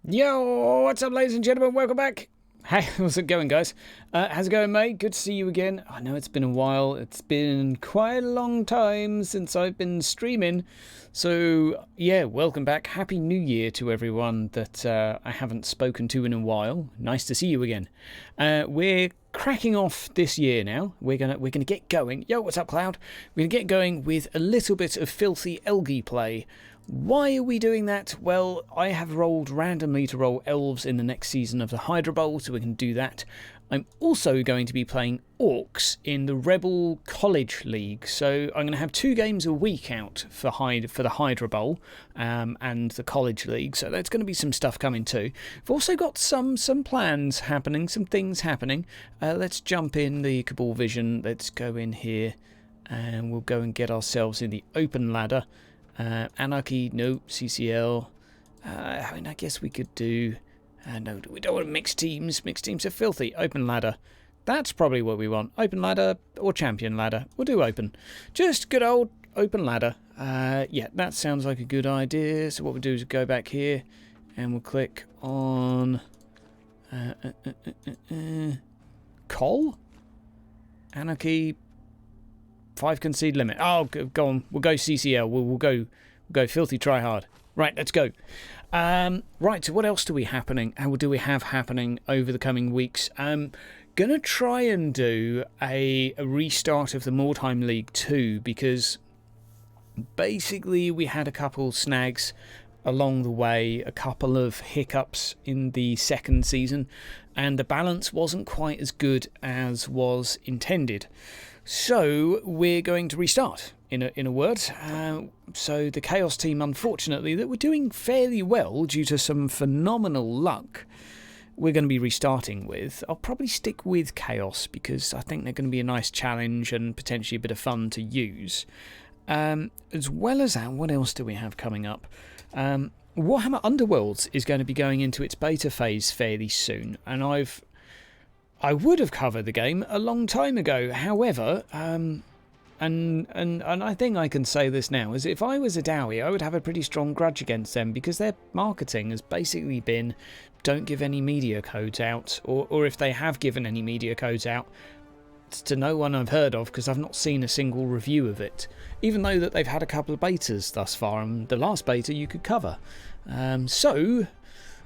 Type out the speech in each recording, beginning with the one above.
Yo, what's up, ladies and gentlemen? Welcome back. Hey, how's it going, guys? How's it going, mate? Good to see you again. I know it's been a while. It's been quite a long time since I've been streaming. So, yeah, welcome back. Happy New Year to everyone that I haven't spoken to in a while. Nice to see you again. We're cracking off this year now. We're gonna get going. Yo, what's up, Cloud? We're gonna get going with a little bit of filthy Elgi play. Why are we doing that? Well, I have rolled randomly to roll elves in the next season of the Hydra Bowl, so we can do that. I'm also going to be playing orcs in the Rebel College League, so I'm going to have 2 games a week out for the Hydra Bowl and the College League, so there's going to be some stuff coming too. I've also got some plans happening, some things happening. Let's jump in the Cabal Vision, let's go in here, and we'll go and get ourselves in the open ladder. Anarchy, no. CCL. I mean, I guess we could do... no, we don't want mixed teams. Mixed teams are filthy. Open ladder. That's probably what we want. Open ladder or champion ladder. We'll do open. Just good old open ladder. Yeah, that sounds like a good idea. So what we'll do is go back here and we'll click on... Col? Anarchy... 5 concede limit. Oh, go on. We'll go CCL. We'll go filthy try hard. Right, let's go. Right, so what else do we have happening over the coming weeks? Gonna try and do a restart of the Mordheim League 2 because basically we had a couple snags along the way, a couple of hiccups in the second season, and the balance wasn't quite as good as was intended. So we're going to restart, in a word. So the Chaos team, unfortunately, that were doing fairly well due to some phenomenal luck, we're going to be restarting with. I'll probably stick with Chaos because I think they're going to be a nice challenge and potentially a bit of fun to use. As well as that, what else do we have coming up? Warhammer Underworlds is going to be going into its beta phase fairly soon, and I would have covered the game a long time ago. However, and I think I can say this now, is if I was a Dowie, I would have a pretty strong grudge against them because their marketing has basically been don't give any media codes out, or if they have given any media codes out, it's to no one I've heard of because I've not seen a single review of it, even though that they've had a couple of betas thus far, and the last beta you could cover. So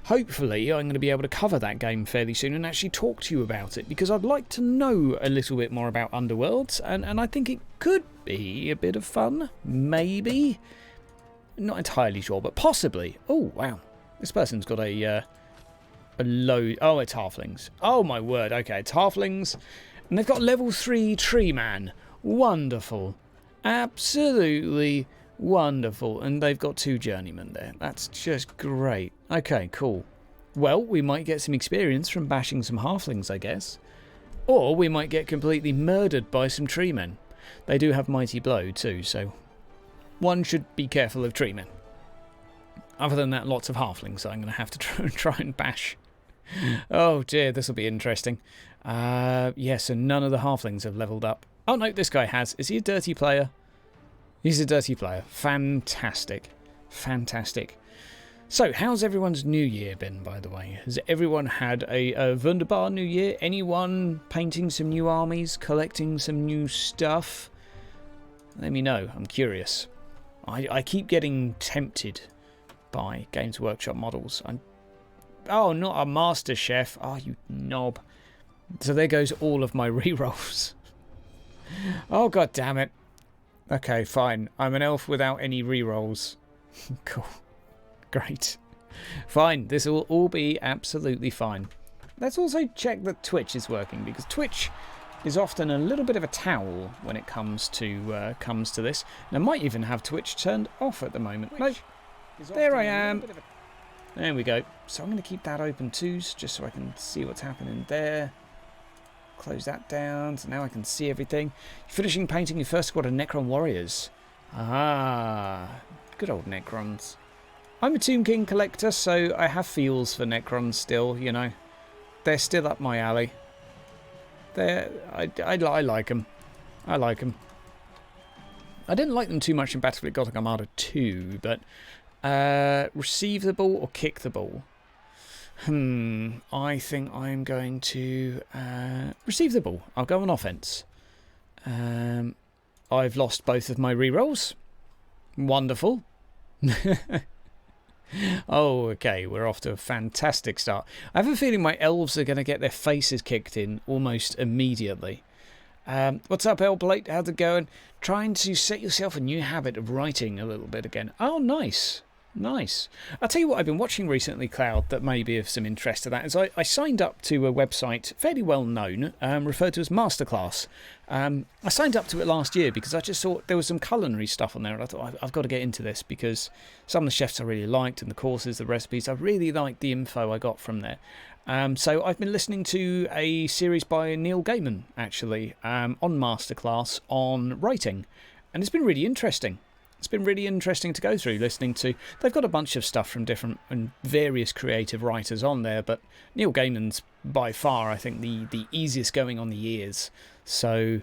hopefully I'm going to be able to cover that game fairly soon and actually talk to you about it, because I'd like to know a little bit more about Underworlds, and I think it could be a bit of fun, maybe. Not entirely sure, but possibly. Oh, wow. This person's got a load... Oh, it's halflings. Oh, my word. Okay, it's halflings. And they've got level 3 tree man. Wonderful. Absolutely wonderful. And they've got 2 journeymen there. That's just great. Okay, cool. Well, we might get some experience from bashing some halflings, I guess. Or we might get completely murdered by some tree men. They do have mighty blow too, so one should be careful of tree men. Other than that, lots of halflings I'm going to have to try and bash. Oh dear, this will be interesting. Yeah, so none of the halflings have leveled up. Oh no, this guy has. Is he a dirty player? He's a dirty player. Fantastic. Fantastic. So, how's everyone's new year been, by the way? Has everyone had a wunderbar new year? Anyone painting some new armies, collecting some new stuff? Let me know. I'm curious. I keep getting tempted by Games Workshop models. Oh, not a Master Chef. Oh, you knob. So there goes all of my rerolls. Oh, god damn it. Okay, fine. I'm an elf without any rerolls. Cool. Great. Fine. This will all be absolutely fine. Let's also check that Twitch is working, because Twitch is often a little bit of a towel when it comes to this. And I might even have Twitch turned off at the moment. No. There I am. There we go. So I'm going to keep that open too, just so I can see what's happening there. Close that down, so now I can see everything. You're finishing painting your first squad of Necron warriors. Ah, good old Necrons. I'm a Tomb King collector, so I have feels for Necrons still, you know. They're still up my alley. I like them. I like them. I didn't like them too much in Battle Fleet Gothic Armada 2, but receive the ball or kick the ball? I think I'm going to receive the ball. I'll go on offense. I've lost both of my rerolls. Wonderful. Oh, okay, we're off to a fantastic start. I have a feeling my elves are going to get their faces kicked in almost immediately. What's up, Elblate? How's it going? Trying to set yourself a new habit of writing a little bit again. Oh, nice. Nice. I'll tell you what I've been watching recently, Cloud, that may be of some interest to that. Is I signed up to a website fairly well known, referred to as Masterclass. I signed up to it last year because I just thought there was some culinary stuff on there, and I thought I've got to get into this because some of the chefs I really liked and the courses, the recipes, I really liked the info I got from there. So I've been listening to a series by Neil Gaiman, actually, on Masterclass on writing, and it's been really interesting. It's been really interesting to go through, listening to. They've got a bunch of stuff from different and various creative writers on there, but Neil Gaiman's by far, I think, the easiest going on the ears. So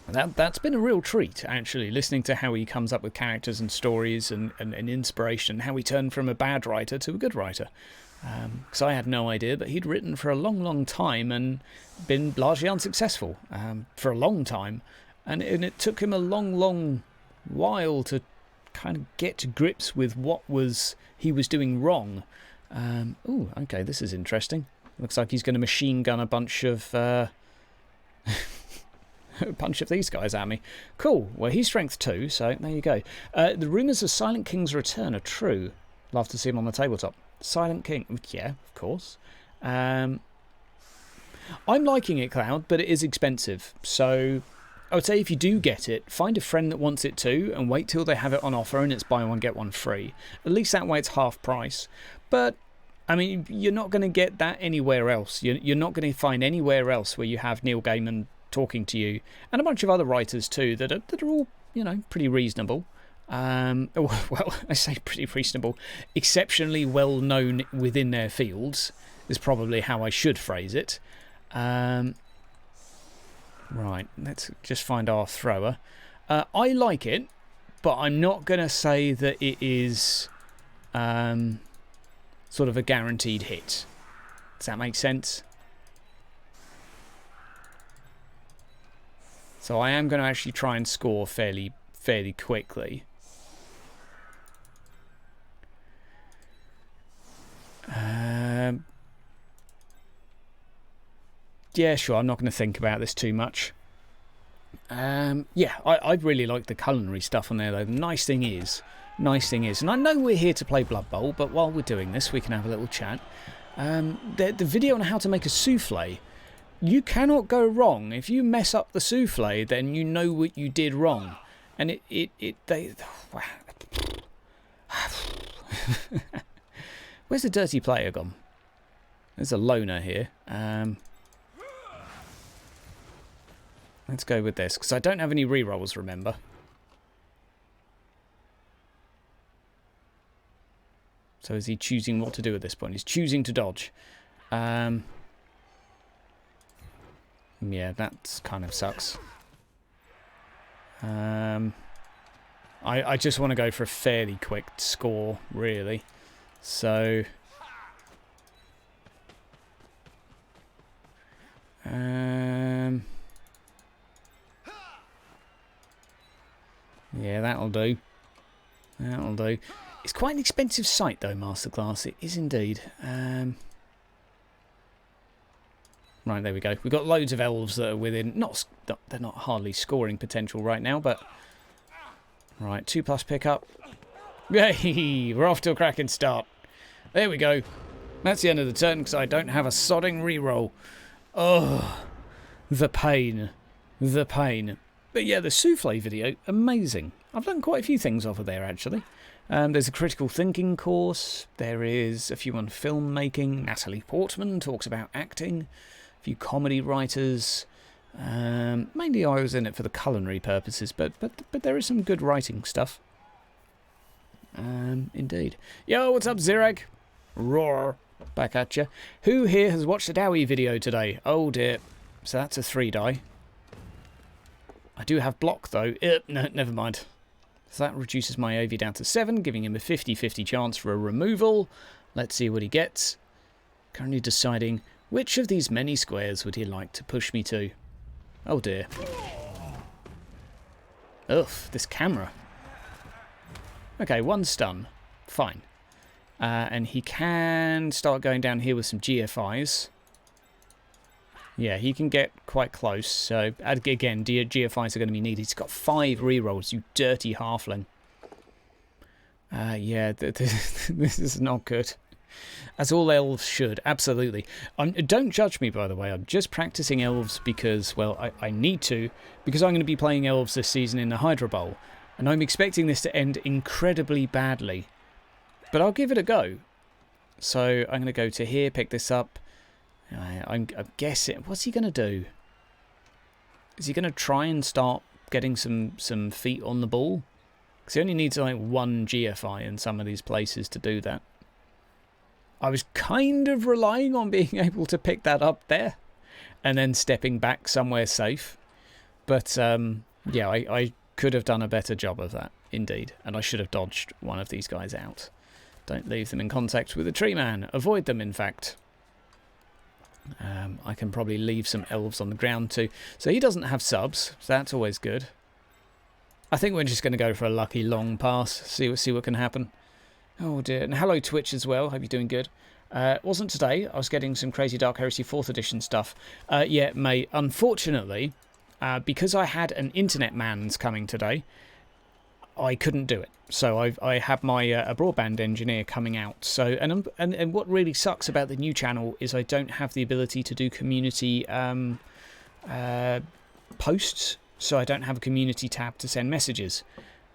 that's been a real treat, actually, listening to how he comes up with characters and stories and inspiration, how he turned from a bad writer to a good writer. Because I had no idea that he'd written for a long, long time and been largely unsuccessful for a long time. And it took him a long, long while to kind of get to grips with what he was doing wrong. Oh, okay, this is interesting. Looks like he's going to machine gun a bunch of a bunch of these guys at me. Cool. Well, he's strength 2, so there you go. The rumours of Silent King's return are true. Love to see him on the tabletop. Silent King, yeah, of course. I'm liking it, Cloud, but it is expensive. So I would say if you do get it, find a friend that wants it too and wait till they have it on offer and it's buy one, get one free. At least that way it's half price. But, I mean, you're not going to get that anywhere else. You're not going to find anywhere else where you have Neil Gaiman talking to you and a bunch of other writers too that are all, you know, pretty reasonable. Well, I say pretty reasonable. Exceptionally well known within their fields is probably how I should phrase it. Right, let's just find our thrower. I like it, but I'm not going to say that it is sort of a guaranteed hit. Does that make sense? So I am going to actually try and score fairly quickly. Yeah, sure, I'm not going to think about this too much. Yeah, I really like the culinary stuff on there, though. The nice thing is, and I know we're here to play Blood Bowl, but while we're doing this, we can have a little chat. The video on how to make a souffle, you cannot go wrong. If you mess up the souffle, then you know what you did wrong. And Where's the dirty player gone? There's a loner here. Let's go with this, because I don't have any rerolls, remember. So is he choosing what to do at this point? He's choosing to dodge. Yeah, that kind of sucks. I just want to go for a fairly quick score, really. So yeah, that'll do. That'll do. It's quite an expensive site, though, Masterclass. It is indeed. Right, there we go. We've got loads of elves that are within... they're not hardly scoring potential right now, but... Right, 2+ pickup. Yay! We're off to a cracking start. There we go. That's the end of the turn, because I don't have a sodding reroll. Oh, the pain. The pain. But yeah, the souffle video, amazing. I've done quite a few things over there, actually. There's a critical thinking course. There is a few on filmmaking. Natalie Portman talks about acting. A few comedy writers. Mainly I was in it for the culinary purposes, but there is some good writing stuff. Indeed. Yo, what's up, Zirag? Roar. Back at you. Who here has watched the Dowie video today? Oh dear. So that's a 3-die. I do have block, though. No, never mind. So that reduces my AV down to 7, giving him a 50-50 chance for a removal. Let's see what he gets. Currently deciding which of these many squares would he like to push me to. Oh dear. Ugh, this camera. Okay, 1 stun. Fine. And he can start going down here with some GFIs. Yeah, he can get quite close. So, again, GFIs are going to be needed. He's got 5 rerolls, you dirty halfling. Yeah, this is not good. As all elves should, absolutely. Don't judge me, by the way. I'm just practicing elves because, well, I need to. Because I'm going to be playing elves this season in the Hydra Bowl. And I'm expecting this to end incredibly badly. But I'll give it a go. So I'm going to go to here, pick this up. I'm guessing... What's he going to do? Is he going to try and start getting some feet on the ball? Because he only needs like 1 GFI in some of these places to do that. I was kind of relying on being able to pick that up there. And then stepping back somewhere safe. But yeah, I could have done a better job of that, indeed. And I should have dodged one of these guys out. Don't leave them in contact with the tree man. Avoid them, in fact. I can probably leave some elves on the ground too. So he doesn't have subs, so that's always good. I think we're just going to go for a lucky long pass. See what can happen. Oh dear. And hello Twitch as well. Hope you're doing good. Wasn't today. I was getting some crazy Dark Heresy 4th edition stuff. Yeah, mate. Unfortunately, because I had an internet man's coming today, I couldn't do it. So I have my a broadband engineer coming out. So and what really sucks about the new channel is I don't have the ability to do community posts. So I don't have a community tab to send messages.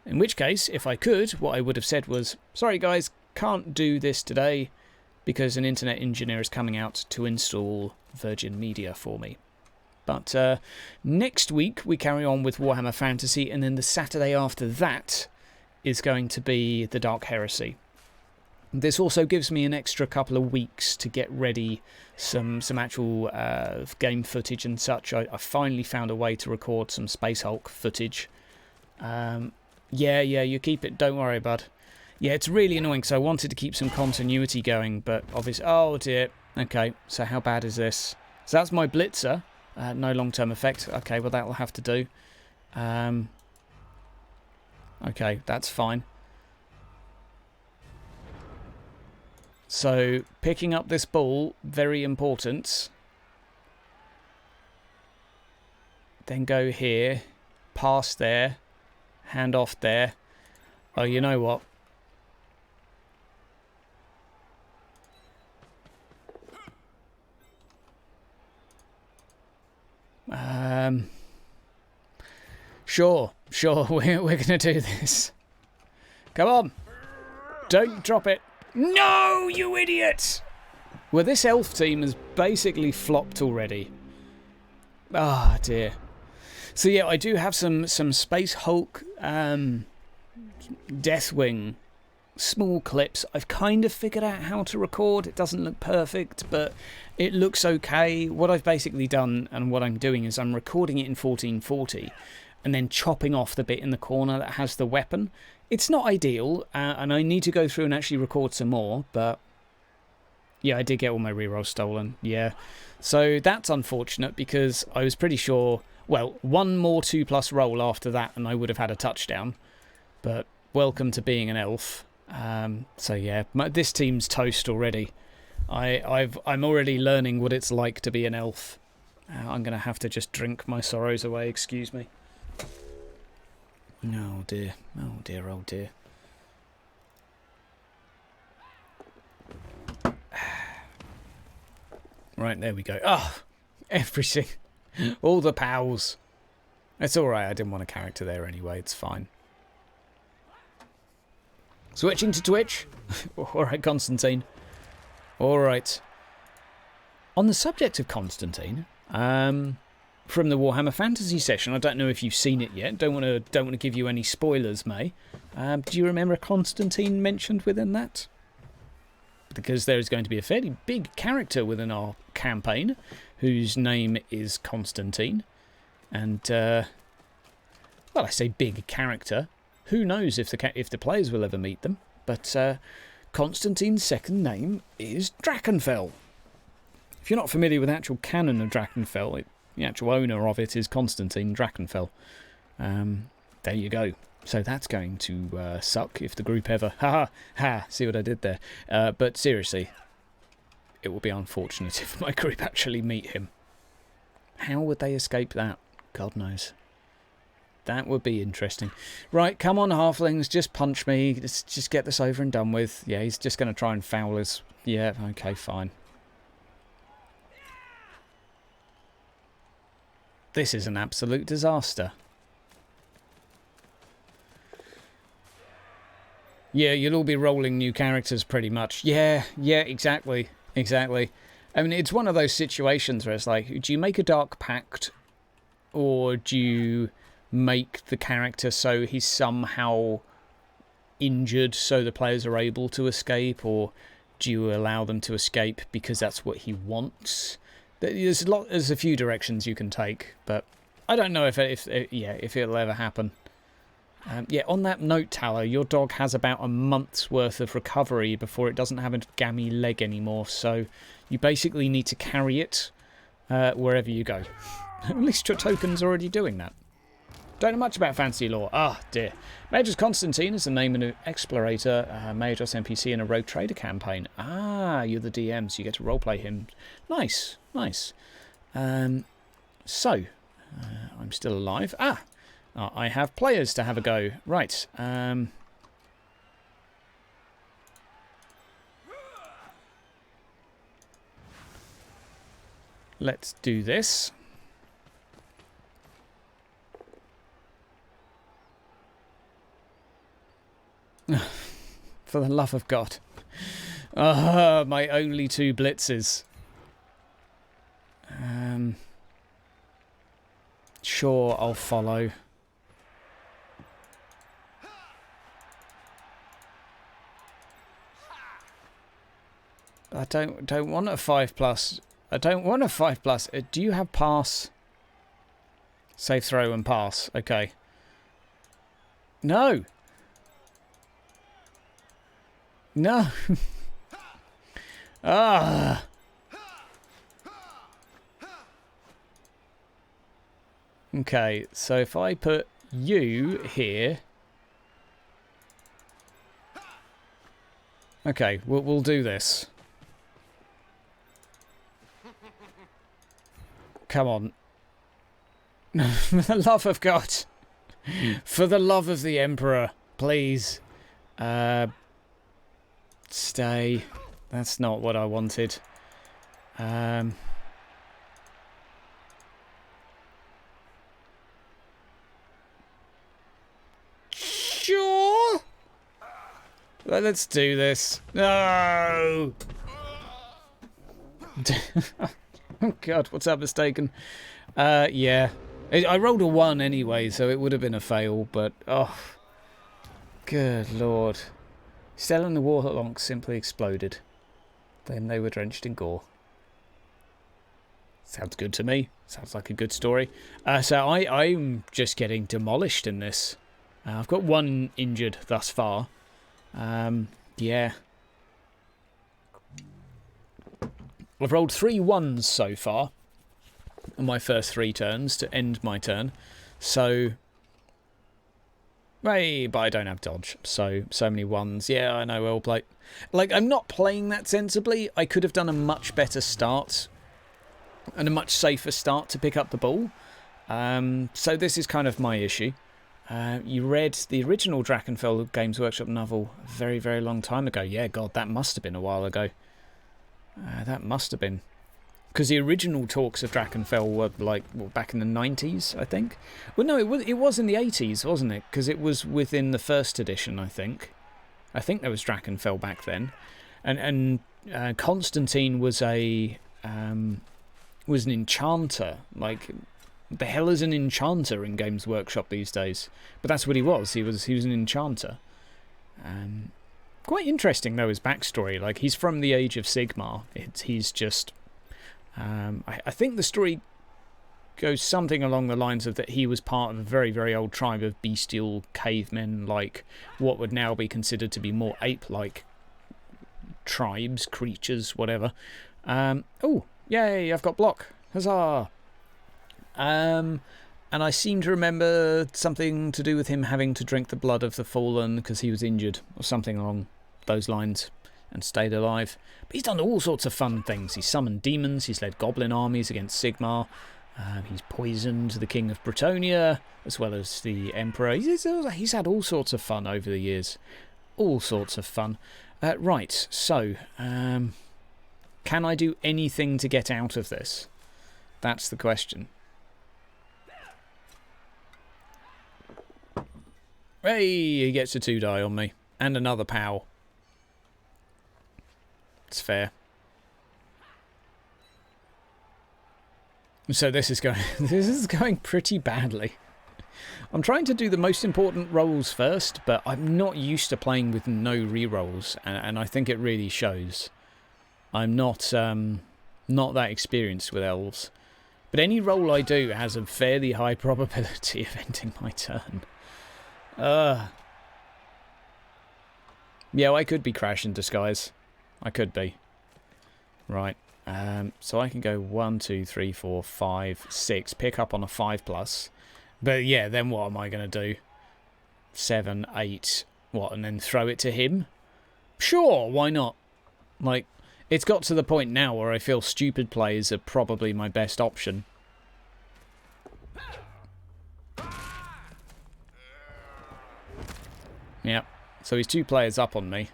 In which case, if I could, what I would have said was, sorry guys, can't do this today because an internet engineer is coming out to install Virgin Media for me. But next week we carry on with Warhammer Fantasy, and then the Saturday after that is going to be the Dark Heresy. This also gives me an extra couple of weeks to get ready some actual game footage and such. I finally found a way to record some Space Hulk footage. Yeah, you keep it. Don't worry, bud. Yeah, it's really annoying because I wanted to keep some continuity going, but obviously... Oh, dear. Okay, so how bad is this? So that's my Blitzer. No long-term effect. Okay, well, that will have to do. Okay, that's fine. So, picking up this ball, very important. Then go here, pass there, hand off there. Oh, you know what? Sure, we're going to do this. Come on. Don't drop it. No, you idiot! Well, this elf team has basically flopped already. Ah, dear. So yeah, I do have some Space Hulk, Deathwing, small clips. I've kind of figured out how to record. It doesn't look perfect, but it looks okay. What I've basically done and what I'm doing is I'm recording it in 1440 and then chopping off the bit in the corner that has the weapon. It's not ideal, and I need to go through and actually record some more, but yeah, I did get all my rerolls stolen, yeah. So that's unfortunate because I was pretty sure, well, one more 2+ roll after that and I would have had a touchdown, but welcome to being an elf. So yeah, this team's toast already. I'm already learning what it's like to be an elf. I'm going to have to just drink my sorrows away, excuse me. Oh dear, oh dear, oh dear. Right, there we go. Oh, everything. All the pals. It's alright, I didn't want a character there anyway, it's fine. Switching to Twitch. Alright, Constantine. Alright. On the subject of Constantine, from the Warhammer Fantasy session, I don't know if you've seen it yet. Don't want to give you any spoilers, May. Do you remember Constantine mentioned within that? Because there is going to be a fairly big character within our campaign, whose name is Constantine. And well, I say big character. Who knows if the players will ever meet them? But Constantine's second name is Drakenfell. If you're not familiar with the actual canon of Drakenfell, the actual owner of it is Constantine Drakenfell. There you go. So that's going to suck if the group ever... see what I did there. But seriously, it will be unfortunate if my group actually meet him. How would they escape that? God knows. That would be interesting. Right, come on, halflings, just punch me. Let's just get this over and done with. Yeah, he's just going to try and foul us. Yeah, okay, fine. This is an absolute disaster. Yeah, you'll all be rolling new characters pretty much. Yeah, exactly. Exactly. I mean, it's one of those situations where it's like, do you make a Dark Pact or do you make the character so he's somehow injured so the players are able to escape, or do you allow them to escape because that's what he wants? There's a few directions you can take, but I don't know if it'll ever happen. Yeah, on that note, Tala, your dog has about a month's worth of recovery before it doesn't have a gammy leg anymore, so you basically need to carry it wherever you go. At least your token's already doing that. Don't know much about fantasy lore. Ah, dear. Magus Constantine is the name of an explorator, Magus NPC in a Rogue Trader campaign. Ah, you're the DM, so you get to roleplay him. Nice, nice. So, I'm still alive. I have players to have a go. Right. Let's do this. For the love of God. My only two blitzes. Sure, I'll follow. I don't want a 5+. I don't want a 5+. Do you have pass? Save, throw, and pass. Okay. No. No. Okay, so if I put you here. Okay, we'll do this. Come on. For the love of God. For the love of the Emperor, please. Stay. That's not what I wanted. Sure. Let's do this. No. Oh God, what's that mistaken? Yeah. I rolled a 1 anyway, so it would have been a fail, but oh, good Lord. Stella and the Warlock simply exploded. Then they were drenched in gore. Sounds good to me. Sounds like a good story. So I'm just getting demolished in this. I've got 1 injured thus far. Yeah. I've rolled 3 1s so far on my first 3 turns to end my turn. So... Hey, but I don't have dodge, so many 1s. Yeah, I know, well played. Like, I'm not playing that sensibly. I could have done a much better start and a much safer start to pick up the ball. So this is kind of my issue. You read the original Drakenfell Games Workshop novel a very, very long time ago. Yeah, God, that must have been a while ago. That must have been. Because the original talks of Drakenfell were like back in the 90s, I think. Well, no, it was in the 80s, wasn't it? Because it was within the first edition, I think. I think there was Drakenfell back then, and Constantine was an enchanter. Like, the hell is an enchanter in Games Workshop these days? But that's what he was. He was an enchanter. Quite interesting though, his backstory. Like, he's from the Age of Sigmar. He's just. I think the story goes something along the lines of that he was part of a very, very old tribe of bestial cavemen, like what would now be considered to be more ape-like tribes, creatures, whatever. Oh, Yay, I've got block. Huzzah! And I seem to remember something to do with him having to drink the blood of the fallen because he was injured or something along those lines and stayed alive. But he's done all sorts of fun things. He's summoned demons, he's led goblin armies against Sigmar, he's poisoned the King of Bretonia as well as the Emperor. He's had all sorts of fun over the years. All sorts of fun. Right, so, can I do anything to get out of this? That's the question. Hey, he gets a 2-die on me. And another POW. It's fair. So this is going pretty badly. I'm trying to do the most important rolls first, but I'm not used to playing with no rerolls, and I think it really shows. I'm not that experienced with elves. But any roll I do has a fairly high probability of ending my turn. Yeah, I could be Crash in disguise. I could be. Right. So I can go 1, 2, 3, 4, 5, 6. Pick up on a 5+. But yeah, then what am I going to do? 7, 8. What, and then throw it to him? Sure, why not? Like, it's got to the point now where I feel stupid plays are probably my best option. Yep. So he's 2 players up on me.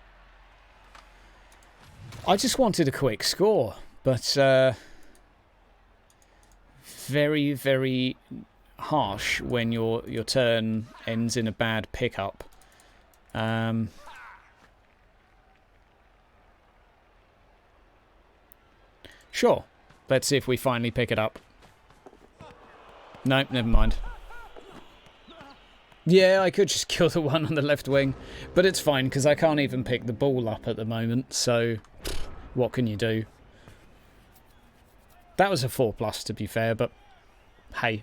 I just wanted a quick score, but very, very harsh when your turn ends in a bad pickup. Sure. Let's see if we finally pick it up. Nope, never mind. Yeah, I could just kill the one on the left wing, but it's fine because I can't even pick the ball up at the moment, so what can you do? That was a 4+ to be fair, but hey,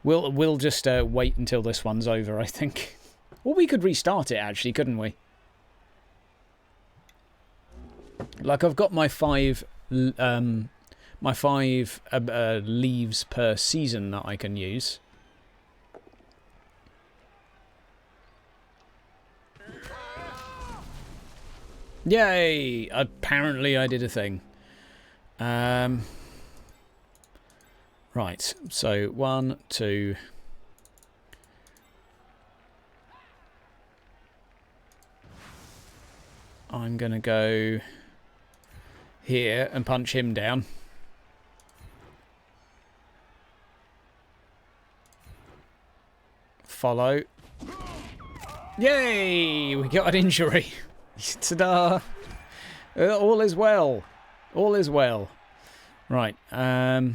we'll just wait until this one's over, I think. Or we could restart it actually, couldn't we? Like I've got my 5 leaves per season that I can use. Yay! Apparently I did a thing. Right, so 1, 2... I'm going to go here and punch him down. Follow. Yay! We got an injury. Ta-da! All is well. All is well. Right. Yeah,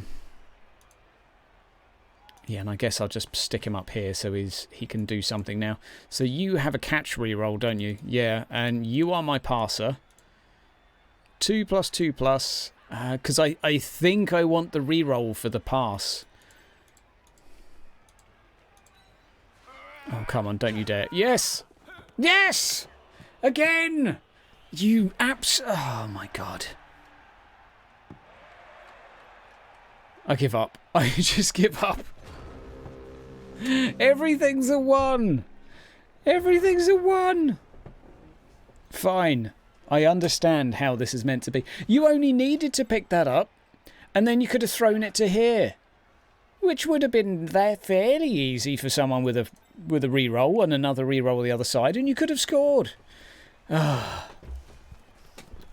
and I guess I'll just stick him up here so he can do something now. So you have a catch reroll, don't you? Yeah, and you are my passer. 2+2+. Because I think I want the reroll for the pass. Oh, come on, don't you dare. Yes! Yes! Again! You oh my god. I give up. I just give up. Everything's a 1. Everything's a 1. Fine. I understand how this is meant to be. You only needed to pick that up, and then you could have thrown it to here, which would have been fairly easy for someone with a reroll and another reroll on the other side, and you could have scored.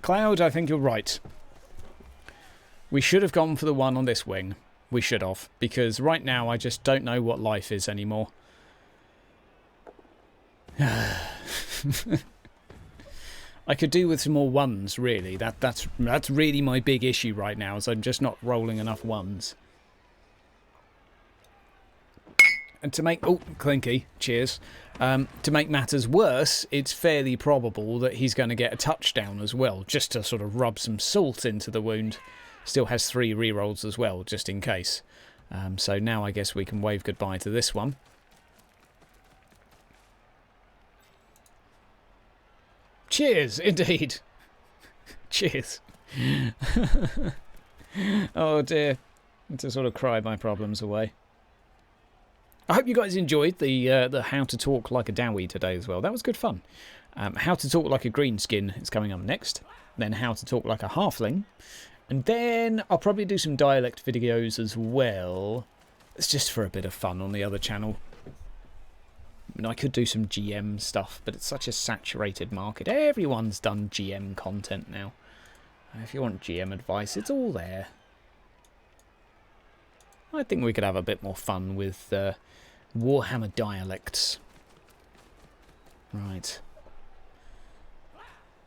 Cloud, I think you're right. We should have gone for the one on this wing. We should have, because right now I just don't know what life is anymore. I could do with some more 1s, really. That's really my big issue right now, is I'm just not rolling enough 1s. And to make... Oh, clinky. Cheers. To make matters worse, it's fairly probable that he's going to get a touchdown as well, just to sort of rub some salt into the wound. Still has 3 rerolls as well, just in case. So now I guess we can wave goodbye to this one. Cheers, indeed. Cheers. Oh dear. To sort of cry my problems away. I hope you guys enjoyed the how to talk like a Dowie today as well. That was good fun. How to talk like a greenskin is coming up next. Then how to talk like a halfling. And then I'll probably do some dialect videos as well. It's just for a bit of fun on the other channel. I mean, I could do some GM stuff, but it's such a saturated market. Everyone's done GM content now. If you want GM advice, it's all there. I think we could have a bit more fun with Warhammer dialects. Right.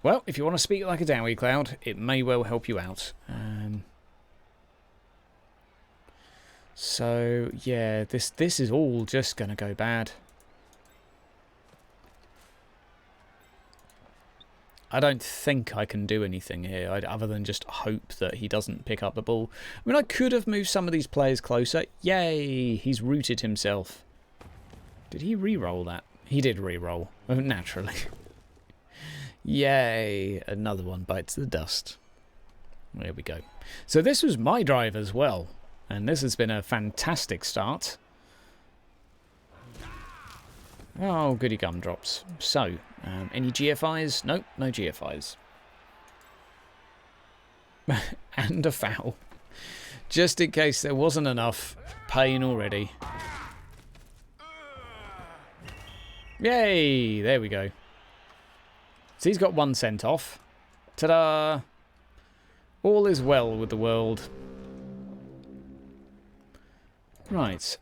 Well, if you want to speak like a Dowie Cloud, it may well help you out. So, yeah, this is all just going to go bad. I don't think I can do anything here other than just hope that he doesn't pick up the ball. I mean, I could have moved some of these players closer. Yay! He's rooted himself. Did he re-roll that? He did re-roll, naturally. Yay! Another one bites the dust. There we go. So this was my drive as well. And this has been a fantastic start. Oh, goody gumdrops. So, any GFIs? Nope, no GFIs. And a foul. Just in case there wasn't enough pain already. Yay! There we go. So he's got one sent off. Ta-da! All is well with the world. Right.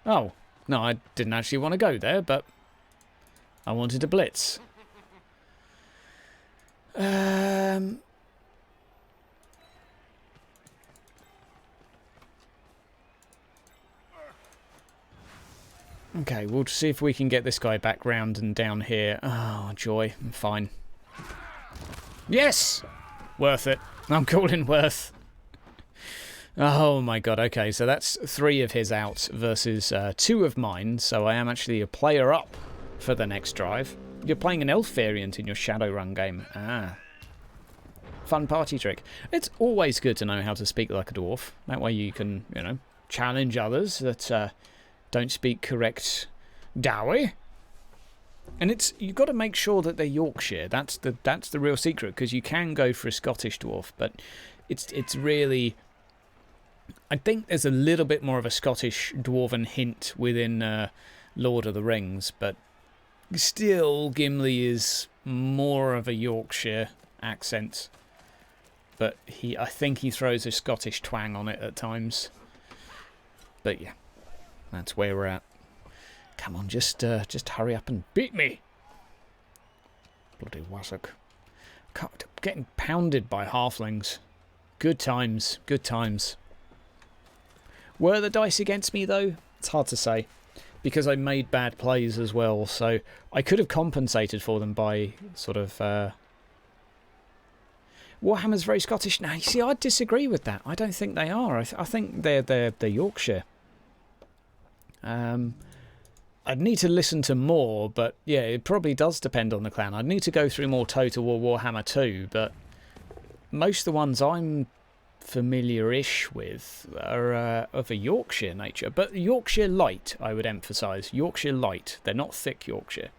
Oh, no, I didn't actually want to go there, but I wanted to blitz. Okay, we'll see if we can get this guy back round and down here. Oh, joy. I'm fine. Yes! Worth it. I'm calling worth. Oh my god, okay, so that's 3 of his out versus 2 of mine, so I am actually a player up for the next drive. You're playing an elf variant in your Shadowrun game. Ah. Fun party trick. It's always good to know how to speak like a dwarf. That way you can, you know, challenge others that don't speak correct Dowie. And you've got to make sure that they're Yorkshire. That's the real secret, because you can go for a Scottish dwarf, but it's really... I think there's a little bit more of a Scottish dwarven hint within Lord of the Rings, but still Gimli is more of a Yorkshire accent. But I think he throws a Scottish twang on it at times. But yeah, that's where we're at. Come on, just hurry up and beat me. Bloody wassock. Getting pounded by halflings. Good times, good times. Were the dice against me, though? It's hard to say, because I made bad plays as well, so I could have compensated for them by sort of... Warhammer's very Scottish. Now, you see, I disagree with that. I don't think they are. I think they're Yorkshire. I'd need to listen to more, but yeah, it probably does depend on the clan. I'd need to go through more Total War Warhammer 2, but most of the ones I'm familiar-ish with are of a Yorkshire nature, but Yorkshire light, I would emphasise. Yorkshire light. They're not thick Yorkshire.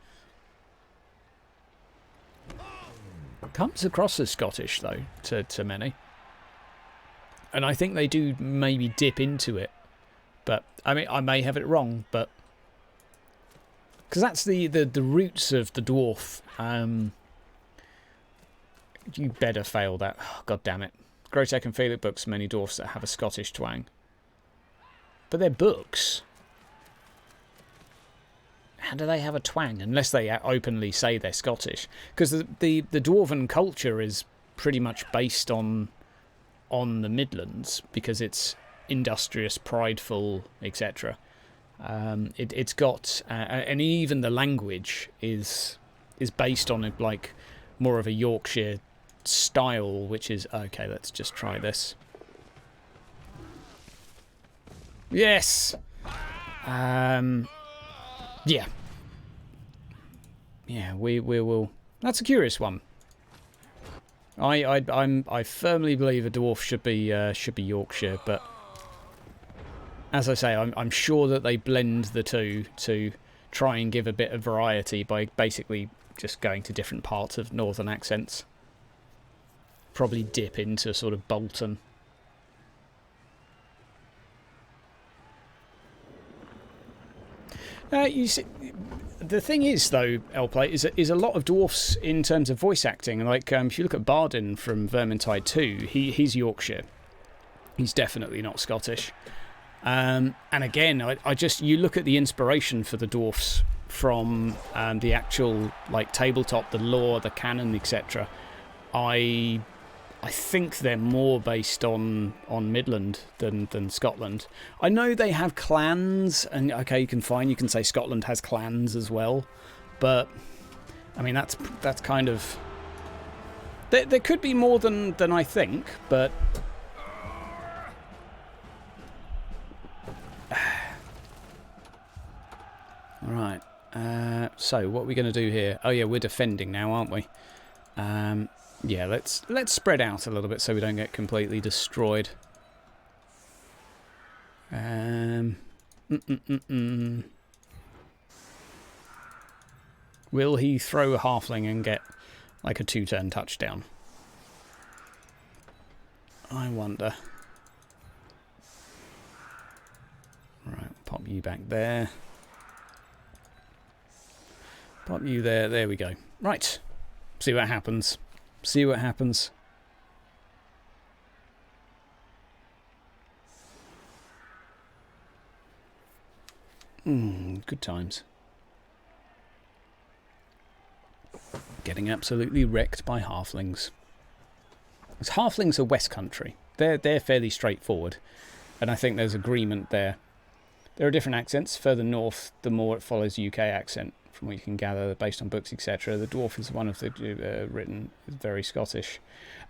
Comes across as Scottish, though, to many. And I think they do maybe dip into it. But, I mean, I may have it wrong, but... Because that's the roots of the dwarf. You better fail that. Oh, God damn it. Grotech and Felix books many dwarfs that have a Scottish twang. But they're books. How do they have a twang? Unless they openly say they're Scottish. Because the dwarven culture is pretty much based on the Midlands. Because it's industrious, prideful, etc. It's got... and even the language is based on it, like more of a Yorkshire style, which is... Okay, let's just try this. Yes! Yeah. Yeah, we will... That's a curious one. I firmly believe a dwarf should be Yorkshire, but as I say, I'm sure that they blend the two to try and give a bit of variety by basically just going to different parts of northern accents. Probably dip into sort of Bolton. You see, the thing is, though, Lplate, is a lot of dwarfs in terms of voice acting. Like, if you look at Bardin from Vermintide 2, he's Yorkshire. He's definitely not Scottish. And again, you look at the inspiration for the dwarfs from the actual like tabletop, the lore, the canon, etc. I think they're more based on Midland than Scotland. I know they have clans, and okay, you can say Scotland has clans as well, but I mean that's kind of there could be more than I think, but all right. So what are we going to do here? Oh yeah, we're defending now, aren't we? Yeah, let's spread out a little bit so we don't get completely destroyed. Will he throw a halfling and get like a 2-turn touchdown? I wonder. Right, pop you back there. Pop you there. There we go. Right. See what happens. See what happens. Good times. Getting absolutely wrecked by halflings. Because halflings are West Country. They're fairly straightforward. And I think there's agreement there. There are different accents. Further north, the more it follows UK accent. From what you can gather, based on books, etc. The dwarf is one of the written very Scottish.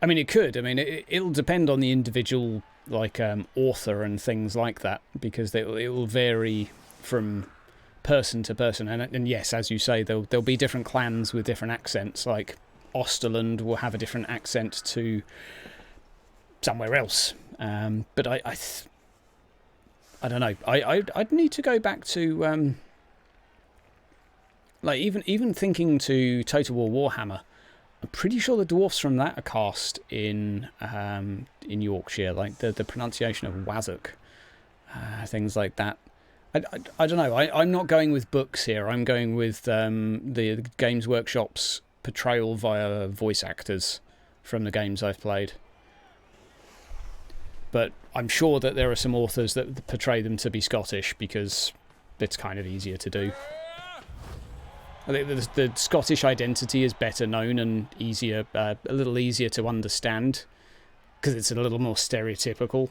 I mean, it could. I mean, it'll depend on the individual, like author and things like that, because it will vary from person to person. And yes, as you say, there'll be different clans with different accents. Like Osterland will have a different accent to somewhere else. But I don't know. I'd need to go back to. Like even thinking to Total War Warhammer, I'm pretty sure the dwarfs from that are cast in Yorkshire, like the pronunciation of Wazzock, things like that. I don't know. I'm not going with books here. I'm going with the Games Workshop's portrayal via voice actors from the games I've played. But I'm sure that there are some authors that portray them to be Scottish because it's kind of easier to do. I think the Scottish identity is better known and easier, a little easier to understand because it's a little more stereotypical.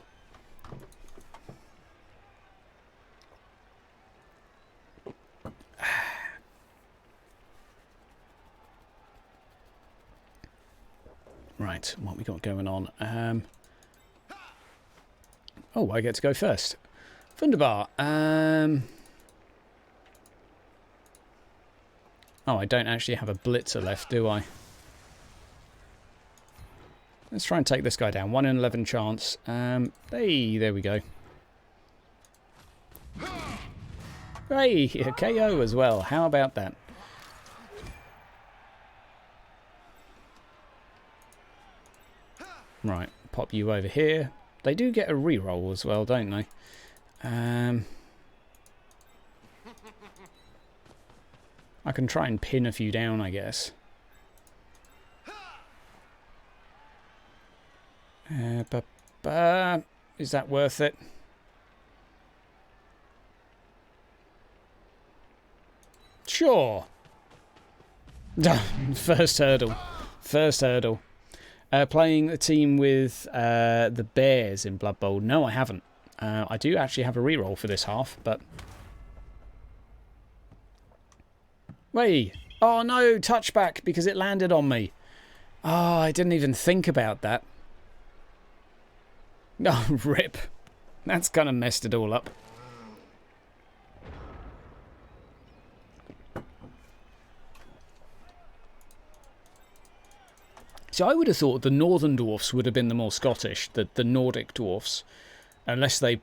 Right, what we got going on? Oh, I get to go first. Wunderbar. Oh, I don't actually have a blitzer left, do I? Let's try and take this guy down. 1 in 11 chance. Hey, there we go. Hey, a KO as well. How about that? Right, pop you over here. They do get a reroll as well, don't they? I can try and pin a few down, I guess. Is that worth it? Sure. First hurdle. First hurdle. Playing a team with the Bears in Blood Bowl. No, I haven't. I do actually have a reroll for this half, but... Wait. Oh no, touchback because it landed on me. Oh, I didn't even think about that. Oh, rip. That's kind of messed it all up. So I would have thought the Northern Dwarfs would have been the more Scottish, the Nordic Dwarfs, unless they,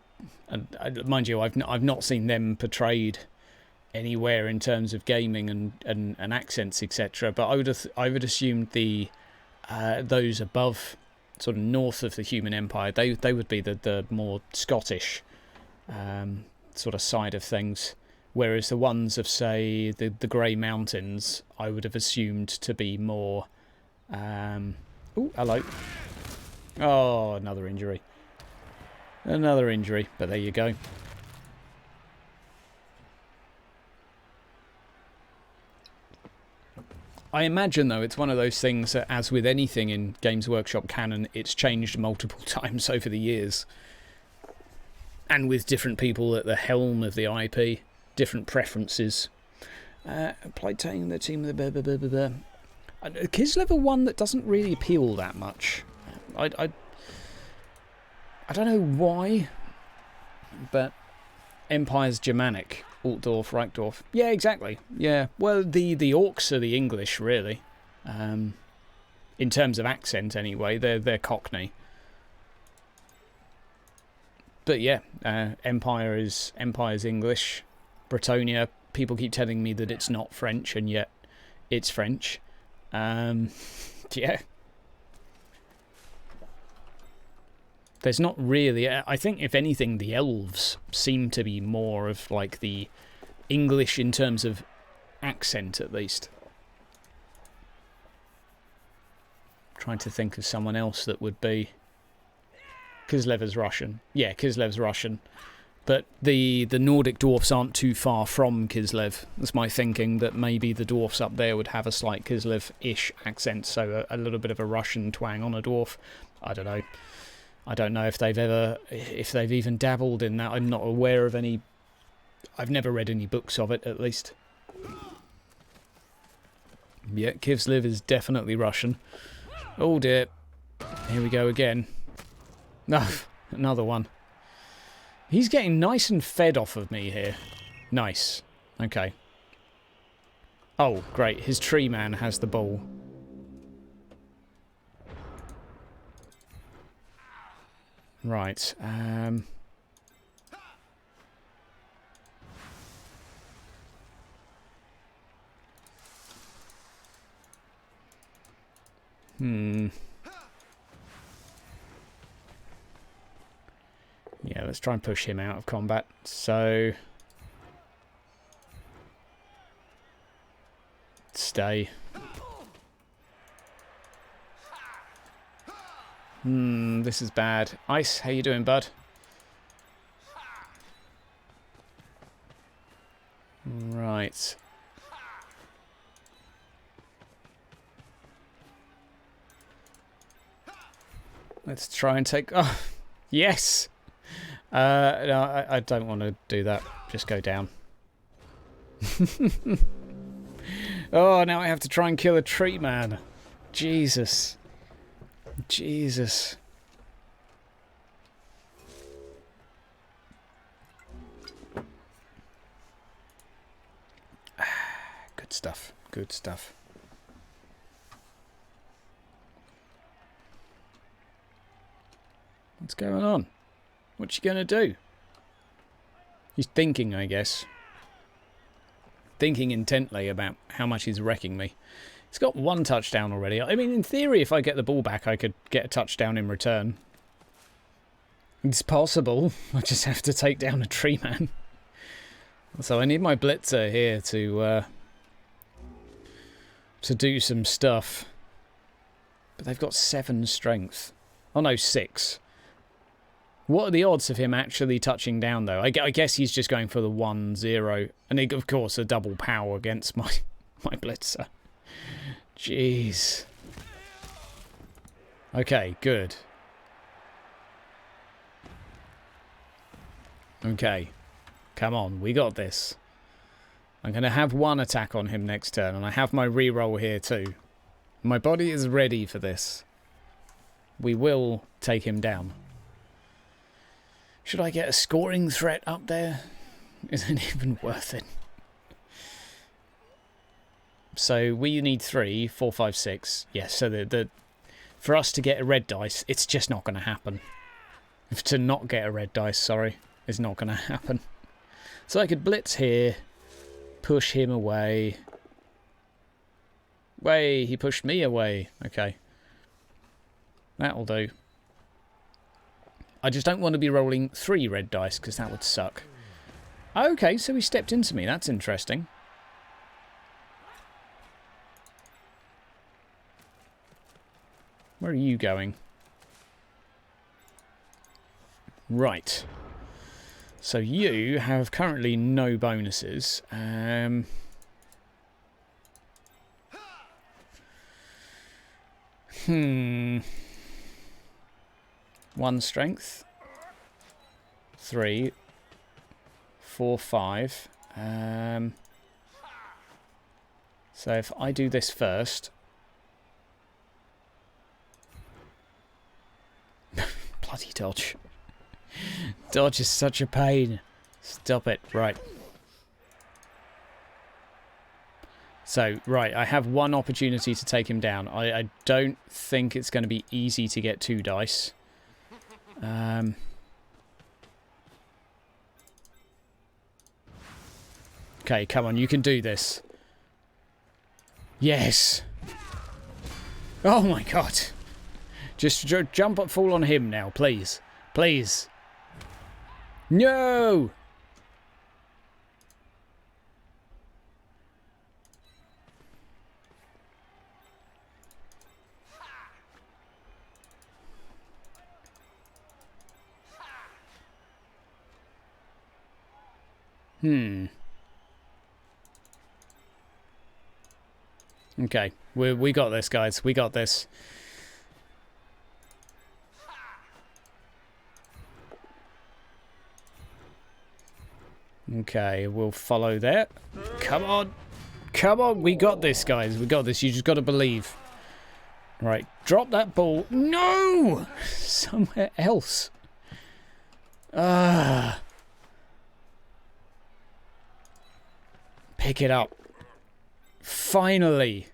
mind you, I've not seen them portrayed anywhere in terms of gaming and accents, etc. But I would assume the those above, sort of north of the Human Empire, they would be the more Scottish sort of side of things, whereas the ones of, say, the Grey Mountains, I would have assumed to be more. Oh, hello. Oh, another injury. Another injury, but there you go. I imagine, though, it's one of those things that, as with anything in Games Workshop canon, it's changed multiple times over the years. And with different people at the helm of the IP, different preferences. Applied taking the team of the Kislev are one that doesn't really appeal that much. I don't know why, but Empire's Germanic. Altdorf, Reichdorf. Yeah, exactly. Yeah. Well, the Orcs are the English, really. In terms of accent, anyway. They're Cockney. But yeah, Empire's English. Bretonnia, people keep telling me that it's not French, and yet it's French. Yeah. There's not really... I think, if anything, the elves seem to be more of, like, the English in terms of accent, at least. Trying to think of someone else that would be... Kislev is Russian. Yeah, Kislev's Russian. But the Nordic dwarfs aren't too far from Kislev. That's my thinking, that maybe the dwarfs up there would have a slight Kislev-ish accent, so a little bit of a Russian twang on a dwarf. I don't know. I don't know if they've even dabbled in that. I'm not aware of any. I've never read any books of it, at least. Yeah, Kislev is definitely Russian. Oh dear. Here we go again. No, another one. He's getting nice and fed off of me here. Nice. Okay. Oh, great. His tree man has the ball. Right. Yeah, let's try and push him out of combat. So... Stay. This is bad. Ice, how you doing, bud? Right. Let's try and take... Oh, yes! No, I don't want to do that. Just go down. Oh, now I have to try and kill a tree man. Jesus. Jesus. Good stuff. Good stuff. What's going on? What's you gonna do? He's thinking, I guess. Thinking intently about how much he's wrecking me. He's got one touchdown already. I mean, in theory, if I get the ball back, I could get a touchdown in return. It's possible. I just have to take down a tree man. So I need my blitzer here to do some stuff. But they've got 7 strength. Oh no, 6. What are the odds of him actually touching down, though? I guess he's just going for the 1-0. And, of course, a double pow against my blitzer. Jeez. Okay, good. Okay. Come on, we got this. I'm going to have 1 attack on him next turn, and I have my reroll here too. My body is ready for this. We will take him down. Should I get a scoring threat up there? Is it even worth it? So we need 3, 4, 5, 6. Yes, so for us to get a red dice, it's just not going to happen. To not get a red dice, sorry, is not going to happen. So I could blitz here, push him away. Way, he pushed me away. Okay. That'll do. I just don't want to be rolling 3 red dice, because that would suck. Okay, so he stepped into me. That's interesting. Where are you going? Right. So you have currently no bonuses. 1 strength. 3. 4, 5. So if I do this first. Bloody dodge. Dodge is such a pain. Stop it. Right. So, right, I have 1 opportunity to take him down. I don't think it's going to be easy to get 2 dice. Okay, come on, you can do this. Yes! Oh my god! Just jump up, fall on him now, please. Please. No! Okay, we got this, guys. We got this. Okay, we'll follow that. Come on. Come on, we got this, guys. We got this. You just got to believe. Right, drop that ball. No! Somewhere else. Pick it up. Finally.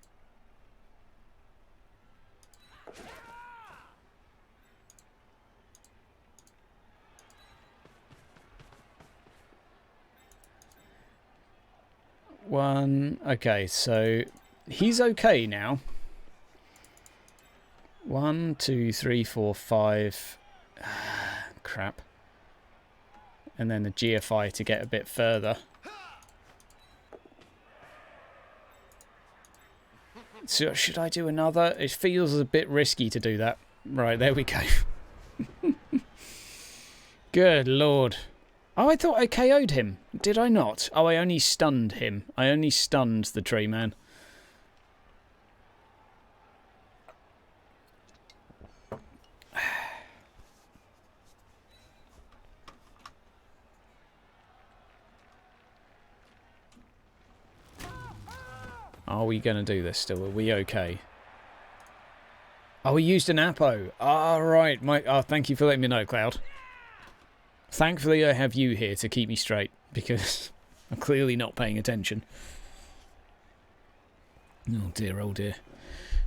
One. Okay, so he's okay now. 1, 2, 3, 4, 5. Crap. And then the GFI to get a bit further. So should I do another? It feels a bit risky to do that. Right, there we go. Good lord. Oh, I thought I KO'd him. Did I not? Oh, I only stunned him. I only stunned the tree man. Are we going to do this still? Are we okay? Oh, we used an Apo. All right. Thank you for letting me know, Cloud. Thankfully, I have you here to keep me straight, because I'm clearly not paying attention. Oh dear, oh dear.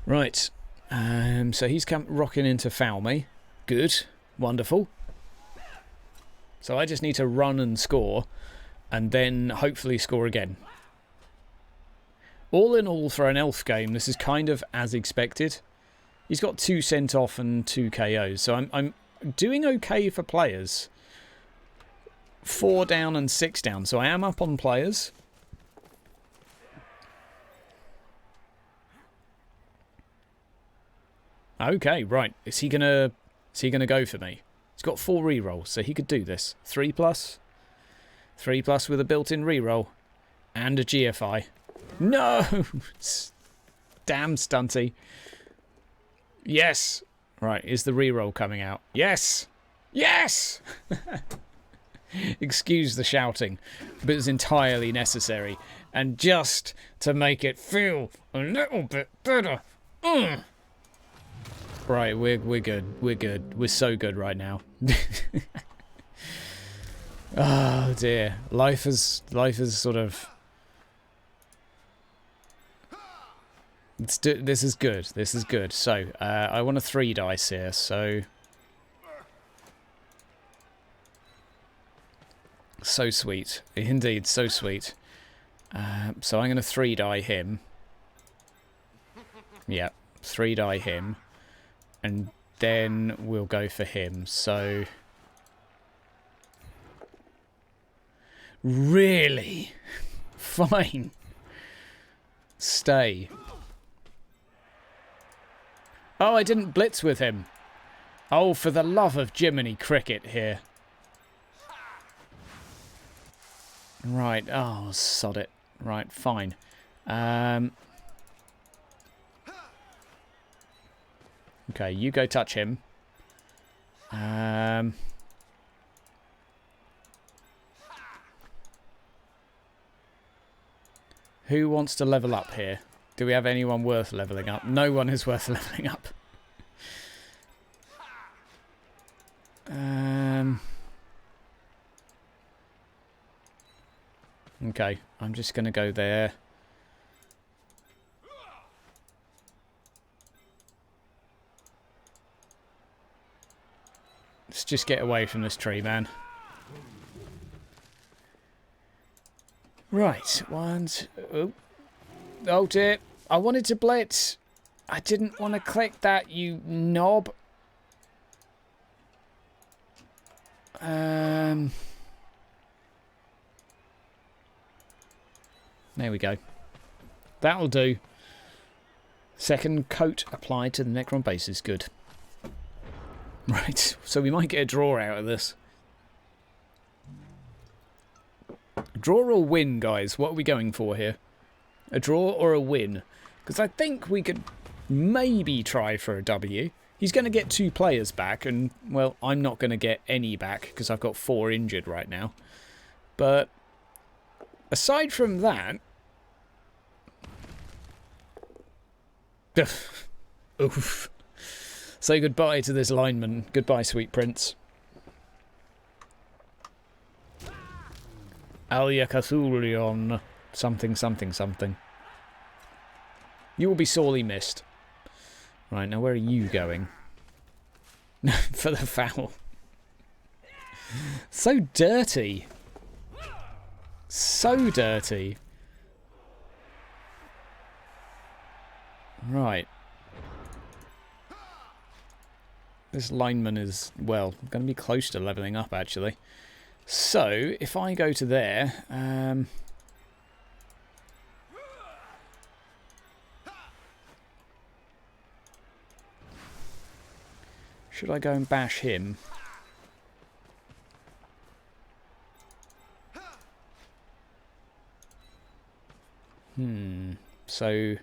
Right. So he's come rocking in to foul me. Good. Wonderful. So I just need to run and score, and then hopefully score again. All in all, for an elf game, this is kind of as expected. He's got 2 sent off and 2 KOs, so I'm doing okay for players. 4 down and 6 down, so I am up on players. Okay, right. Is he gonna go for me? He's got 4 rerolls, so he could do this. 3+. 3+ with a built-in reroll. And a GFI. No! Damn stunty. Yes! Right, is the reroll coming out? Yes! Yes! Excuse the shouting, but it's entirely necessary. And just to make it feel a little bit better. Right, we're good. We're good. We're so good right now. Oh dear. Life is sort of... This is good. This is good. So, I want a 3 dice here, so... So sweet. Indeed, so sweet. So I'm going to 3 die him. Yeah, 3 die him. And then we'll go for him. So... Really? Fine. Stay. Oh, I didn't blitz with him. Oh, for the love of Jiminy Cricket here. Right. Oh, sod it. Right, fine. Okay, you go touch him. Who wants to level up here? Do we have anyone worth leveling up? No one is worth leveling up. Okay, I'm just going to go there. Let's just get away from this tree, man. Right, oh dear. I wanted to blitz. I didn't want to click that, you knob. There we go. That'll do. Second coat applied to the Necron base is good. Right, so we might get a draw out of this. Draw or win, guys? What are we going for here? A draw or a win? Because I think we could maybe try for a W. He's going to get 2 players back, and, well, I'm not going to get any back because I've got 4 injured right now. But aside from that... Oof. Say goodbye to this lineman. Goodbye, sweet prince. Alia Cathulion. Something, something, something. You will be sorely missed. Right, now where are you going? For the foul. So dirty. So dirty. Right. This lineman is, well, going to be close to levelling up, actually. So, if I go to there... should I go and bash him? So...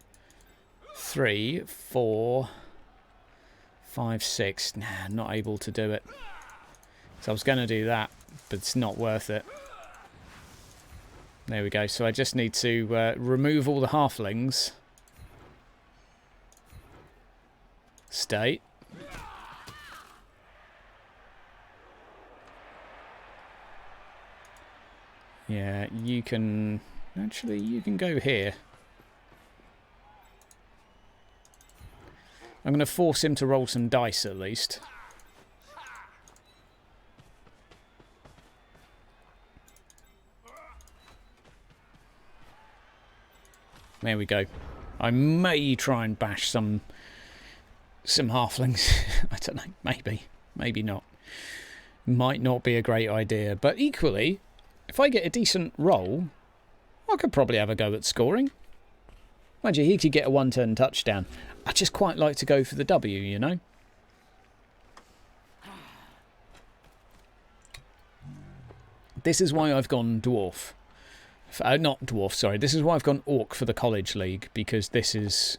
3, 4, 5, 6. Nah, not able to do it. So I was going to do that, but it's not worth it. There we go. So I just need to remove all the halflings. Stay. Yeah, you can... Actually, you can go here. I'm going to force him to roll some dice at least. There we go. I may try and bash some halflings. I don't know. Maybe. Maybe not. Might not be a great idea. But equally, if I get a decent roll, I could probably have a go at scoring. Mind you, he could get a one-turn touchdown. I just quite like to go for the W, you know? This is why I've gone dwarf. Not dwarf, sorry. This is why I've gone orc for the college league, because this is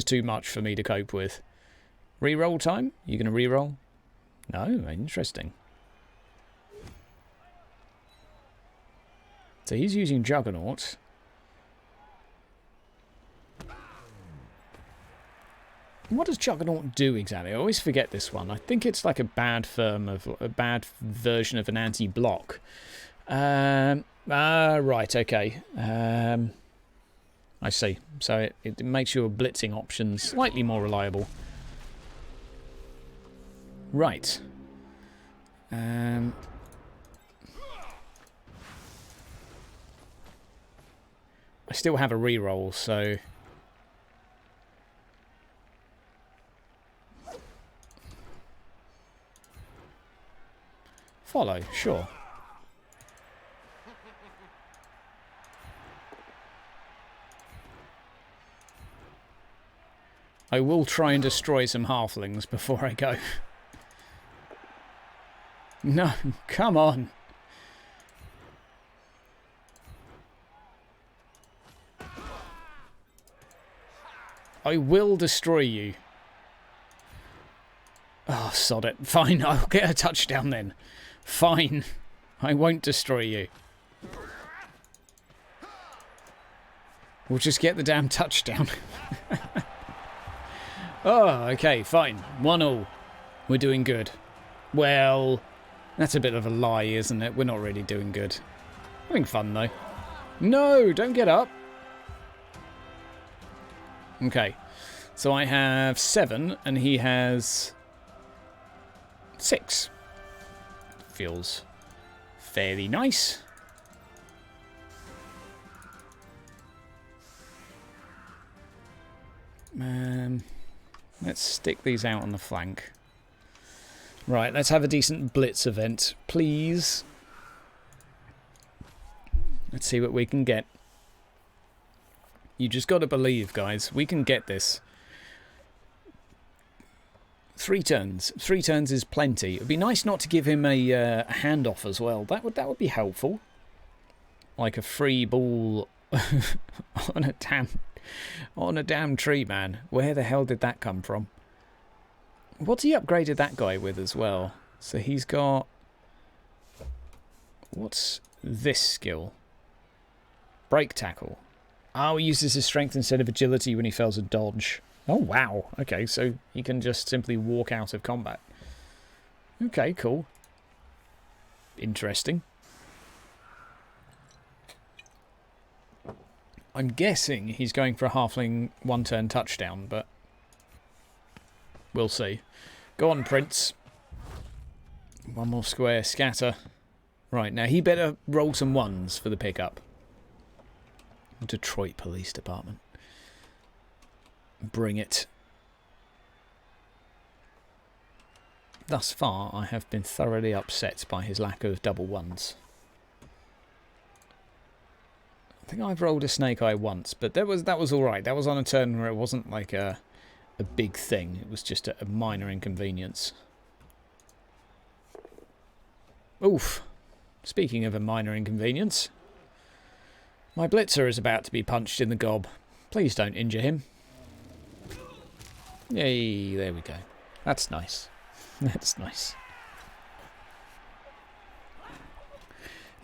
too much for me to cope with. Reroll time? You going to reroll? No? Interesting. So he's using Juggernaut. What does Juggernaut do exactly? I always forget this one. I think it's like a bad version of an anti-block. Right, okay. I see. So it makes your blitzing options slightly more reliable. Right. I still have a reroll, so... Follow, sure. I will try and destroy some halflings before I go. No, come on. I will destroy you. Oh, sod it. Fine, I'll get a touchdown then. Fine. I won't destroy you. We'll just get the damn touchdown. Oh, okay, fine. 1-1. We're doing good. Well, that's a bit of a lie, isn't it? We're not really doing good. Having fun, though. No, don't get up. Okay. So I have 7, and he has 6. Feels fairly nice. Let's stick these out on the flank. Right, let's have a decent blitz event, please. Let's see what we can get. You just got to believe, guys. We can get this. 3 turns. 3 turns is plenty. It'd be nice not to give him a handoff as well. That would be helpful. Like a free ball on a damn tree, man. Where the hell did that come from? What's he upgraded that guy with as well? So he's got... What's this skill? Break tackle. Oh, he uses his strength instead of agility when he fails a dodge. Oh, wow. Okay, so he can just simply walk out of combat. Okay, cool. Interesting. I'm guessing he's going for a halfling 1-turn touchdown, but we'll see. Go on, Prince. 1 more square, scatter. Right, now he better roll some 1s for the pickup. Detroit Police Department. Bring it. Thus far, I have been thoroughly upset by his lack of double 1s. I think I've rolled a snake eye once, but that was all right. That was on a turn where it wasn't like a big thing. It was just a minor inconvenience. Oof. Speaking of a minor inconvenience, my blitzer is about to be punched in the gob. Please don't injure him. Yay, there we go. That's nice. That's nice.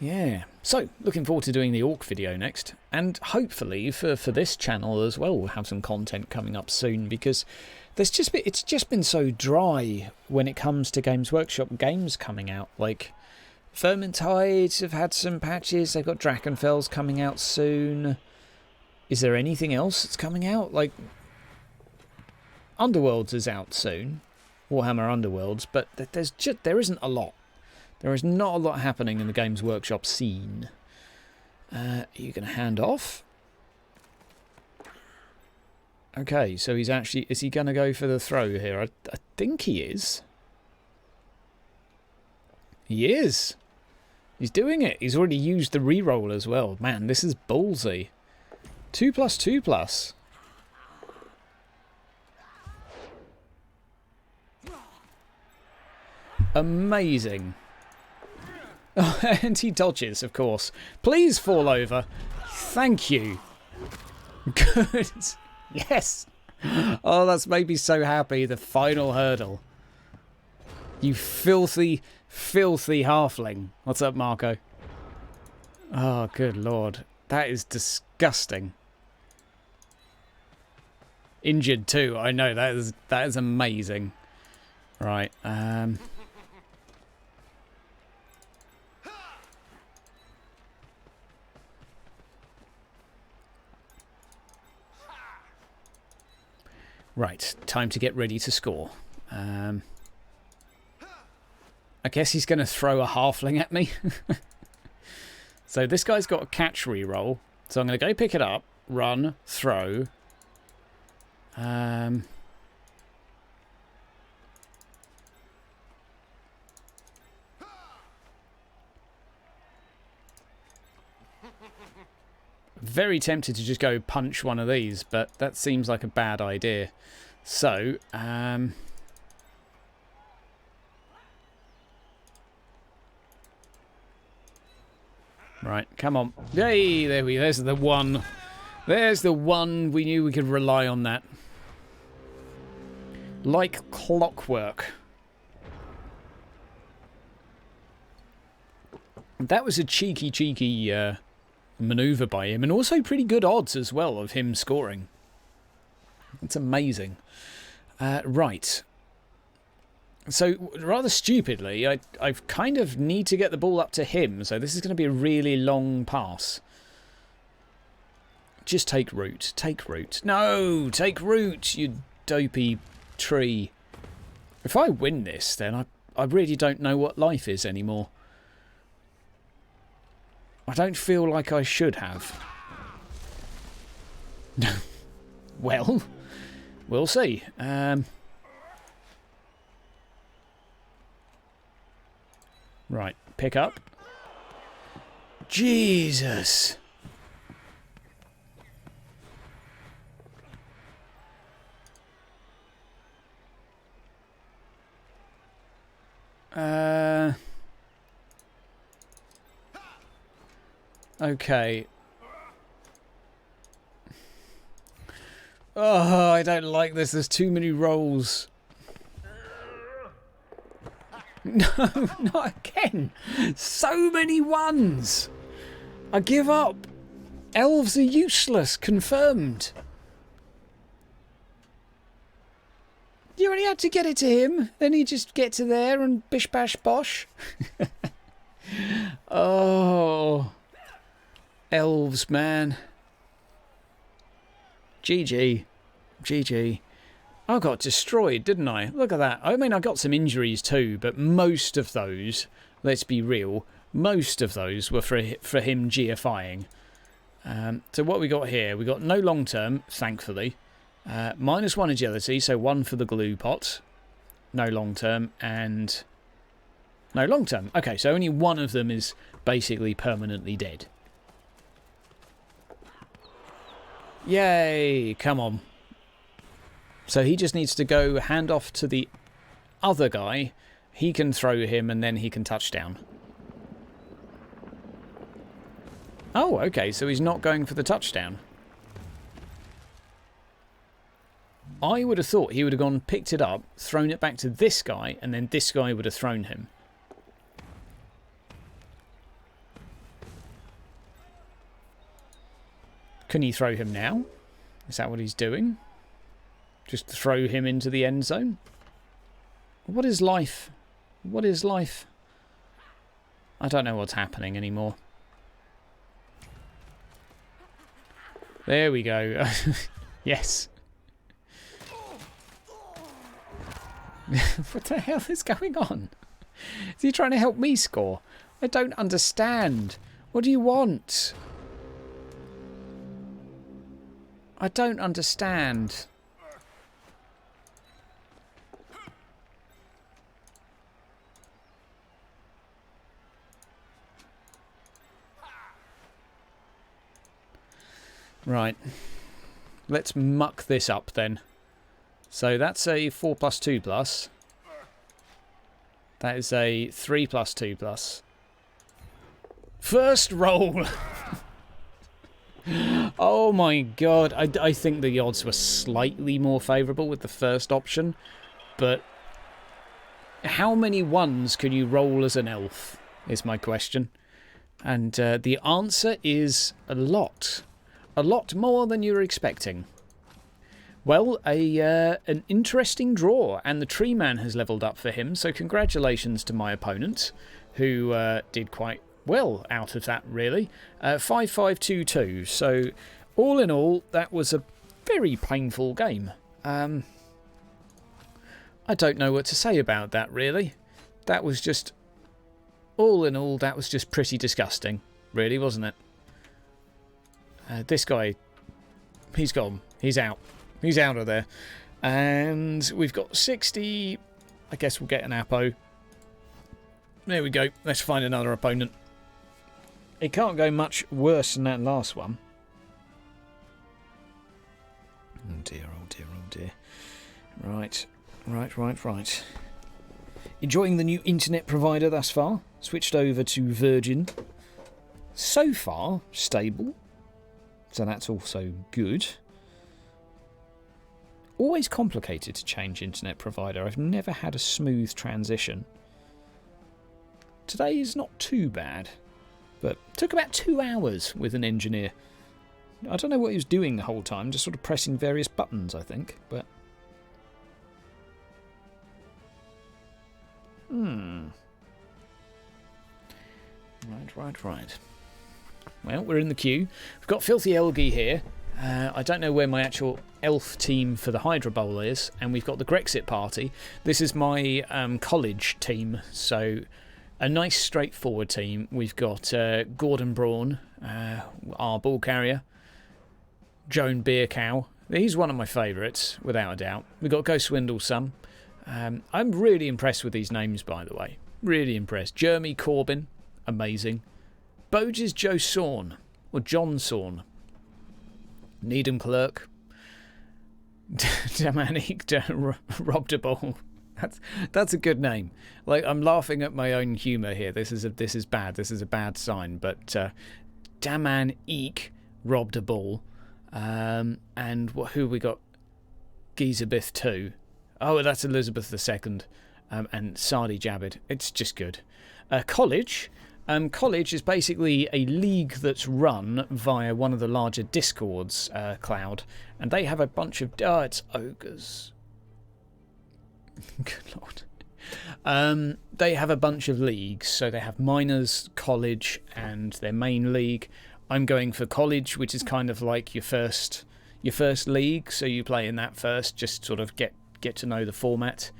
Yeah. So, looking forward to doing the orc video next. And hopefully for this channel as well, we'll have some content coming up soon, because it's just been so dry when it comes to Games Workshop games coming out. Like, Vermintides have had some patches. They've got Drakenfell's coming out soon. Is there anything else that's coming out? Like, Underworlds is out soon. Warhammer Underworlds. But there isn't a lot. There is not a lot happening in the Games Workshop scene. Are you going to hand off? Okay, so he's actually... Is he going to go for the throw here? I think he is. He is. He's doing it. He's already used the reroll as well. Man, this is ballsy. 2+2+. Amazing. Oh, and he dodges, of course. Please fall over. Thank you. Good. Yes. Oh, that's made me so happy. The final hurdle. You filthy, filthy halfling. What's up, Marco? Oh, good lord. That is disgusting. Injured too. I know. That is amazing. Right. Right, time to get ready to score. I guess he's going to throw a halfling at me. So this guy's got a catch reroll. So I'm going to go pick it up, run, throw. Very tempted to just go punch one of these, but that seems like a bad idea. So, right, come on. Yay, there's the one. There's the one. We knew we could rely on that. Like clockwork. That was a cheeky maneuver by him, and also pretty good odds as well of him scoring. It's amazing. Right. So, rather stupidly, I kind of need to get the ball up to him, so this is going to be a really long pass. Just take root. Take root. No! Take root, you dopey tree. If I win this, then I really don't know what life is anymore. I don't feel like I should have. Well, we'll see. Right, pick up. Jesus. Okay. Oh, I don't like this. There's too many rolls. No, not again. So many ones. I give up. Elves are useless. Confirmed. You only had to get it to him. Then you just get to there and bish bash bosh. Oh. Elves, man. GG. GG. I got destroyed, didn't I? Look at that. I mean, I got some injuries too, but most of those, let's be real, most of those were for him GFIing. So what we got here, we got no long term, thankfully. -1 agility, so 1 for the glue pot. No long term, and no long term. Okay, so only one of them is basically permanently dead. Yay! Come on. So he just needs to go hand off to the other guy. He can throw him and then he can touch down. Oh, okay, so he's not going for the touchdown. I would have thought he would have gone, picked it up, thrown it back to this guy, and then this guy would have thrown him. Can he throw him now? Is that what he's doing? Just throw him into the end zone? What is life? What is life? I don't know what's happening anymore. There we go. Yes. What the hell is going on? Is he trying to help me score? I don't understand. What do you want? I don't understand. Right. Let's muck this up then. So that's a 4+2+. That is a 3+2+. First roll! Oh my god. I think the odds were slightly more favourable with the first option. But how many ones can you roll as an elf, is my question. And the answer is a lot. A lot more than you were expecting. Well, an interesting draw, and the tree man has levelled up for him, so congratulations to my opponent, who did quite well out of that, really. 5-5-2-2, so all in all, that was a very painful game. I don't know what to say about that, really. That was just, all in all, that was just pretty disgusting, really, wasn't it? This guy, he's gone. He's out. He's out of there. And we've got 60. I guess we'll get an Apo. There we go. Let's find another opponent. It can't go much worse than that last one. Oh dear, oh dear, oh dear. Right. Enjoying the new internet provider thus far. Switched over to Virgin. So far, stable. So that's also good. Always complicated to change internet provider. I've never had a smooth transition. Today is not too bad. But took about 2 hours with an engineer. I don't know what he was doing the whole time. Just sort of pressing various buttons, I think. But Right. Well, we're in the queue. We've got Filthy Elgi here. I don't know where my actual elf team for the Hydra Bowl is. And we've got the Grexit party. This is my college team. So a nice straightforward team. We've got Gordon Braun, our ball carrier. Joan Beer Cow. He's one of my favourites, without a doubt. We've got Go Swindle Some. I'm really impressed with these names, by the way. Really impressed. Jeremy Corbyn. Amazing. Boges Joe Sawn. Or John Sawn. Needham Clerk. Damanik Robbed a Ball. That's a good name. Like, I'm laughing at my own humour here. This is bad. This is a bad sign. But Daman Eek robbed a ball. And who we got? Gizabeth 2. Oh, that's Elizabeth II. And Sadi Jabid. It's just good. College. College is basically a league that's run via one of the larger Discords, Cloud. And they have a bunch of... Oh, it's ogres. Good lord. They have a bunch of leagues. So they have minors, college, and their main league. I'm going for college, which is kind of like your first league. So you play in that first, just sort of get to know the format,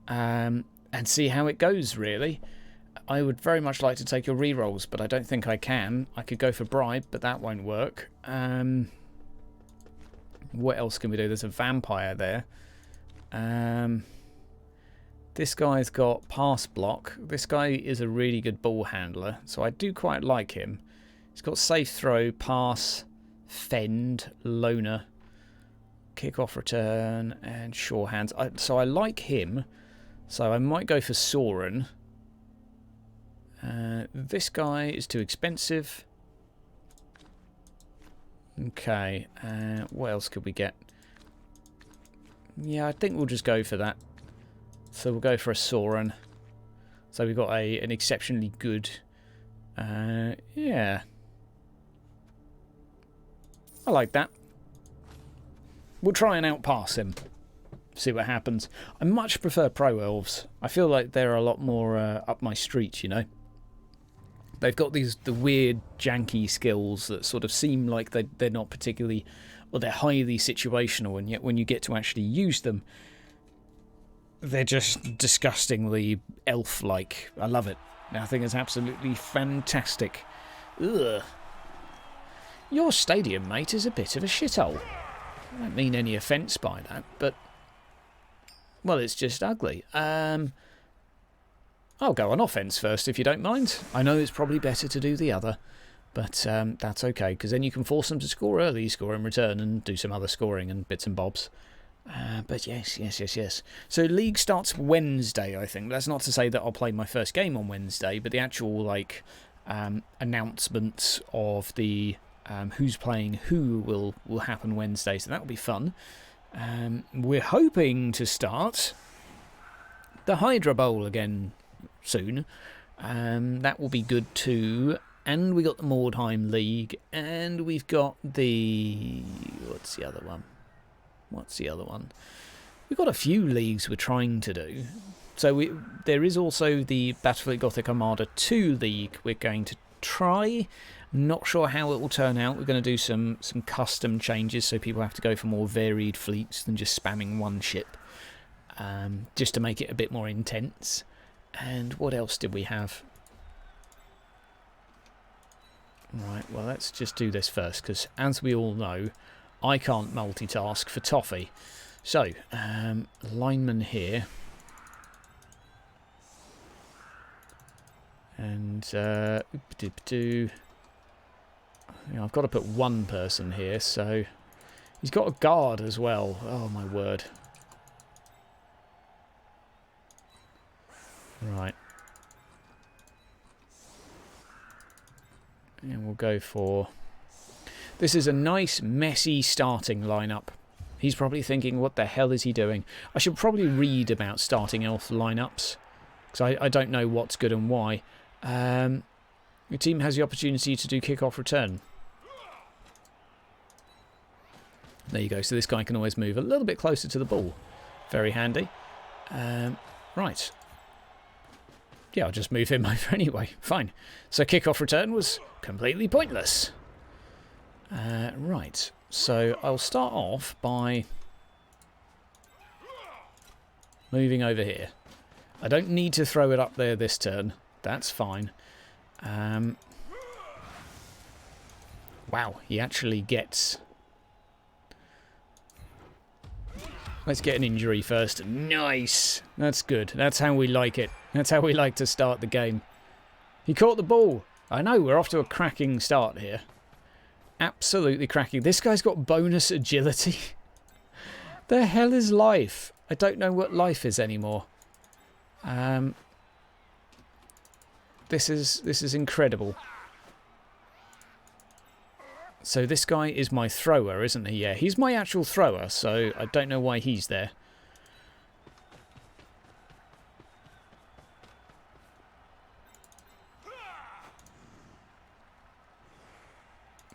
and see how it goes, really. I would very much like to take your rerolls, but I don't think I can. I could go for bribe, but that won't work. What else can we do? There's a vampire there. This guy's got pass block. This guy is a really good ball handler, so I do quite like him. He's got safe throw, pass, fend, loner, kick off return, and sure hands. So I like him. So I might go for Soren. This guy is too expensive. Okay. What else could we get? Yeah, I think we'll just go for that. So we'll go for a Soren. So we've got an exceptionally good... yeah. I like that. We'll try and outpass him. See what happens. I much prefer Pro Elves. I feel like they're a lot more up my street, you know. They've got the weird, janky skills that sort of seem like they're not particularly... Or they're highly situational, and yet when you get to actually use them, they're just disgustingly elf-like. I love it. I think it's absolutely fantastic. Ugh. Your stadium, mate, is a bit of a shithole. I don't mean any offence by that, but... Well, it's just ugly. I'll go on offence first, if you don't mind. I know it's probably better to do the other, but that's okay, because then you can force them to score early, score in return, and do some other scoring and bits and bobs. But yes. So league starts Wednesday, I think. That's not to say that I'll play my first game on Wednesday, but the actual like announcement of the who's playing who will happen Wednesday. So that'll be fun. We're hoping to start the Hydra Bowl again soon. That will be good too. And we got the Mordheim League, and we've got the... What's the other one? We've got a few leagues we're trying to do. So there is also the Battlefleet Gothic Armada 2 League we're going to try. I'm Not sure how it will turn out. We're going to do some custom changes so people have to go for more varied fleets than just spamming one ship. Just to make it a bit more intense. And what else did we have? Right, well, let's just do this first, because as we all know, I can't multitask for toffee. So, lineman here. And, I've got to put one person here, so he's got a guard as well. Oh, my word. Right. And we'll go for... This is a nice, messy starting lineup. He's probably thinking, what the hell is he doing? I should probably read about starting elf lineups, because I don't know what's good and why. Your team has the opportunity to do kick-off return. There you go. So this guy can always move a little bit closer to the ball. Very handy. Right. Yeah, I'll just move him over anyway. Fine. So kick-off return was completely pointless. Right. So I'll start off by moving over here. I don't need to throw it up there this turn. That's fine. Wow, he actually gets... Let's get an injury first. Nice! That's good. That's how we like it. That's how we like to start the game. He caught the ball. I know, we're off to a cracking start here. Absolutely cracking. This guy's got bonus agility. The hell is life? I don't know what life is anymore. This is incredible. So this guy is my thrower, isn't he? Yeah, he's my actual thrower, so I don't know why he's there.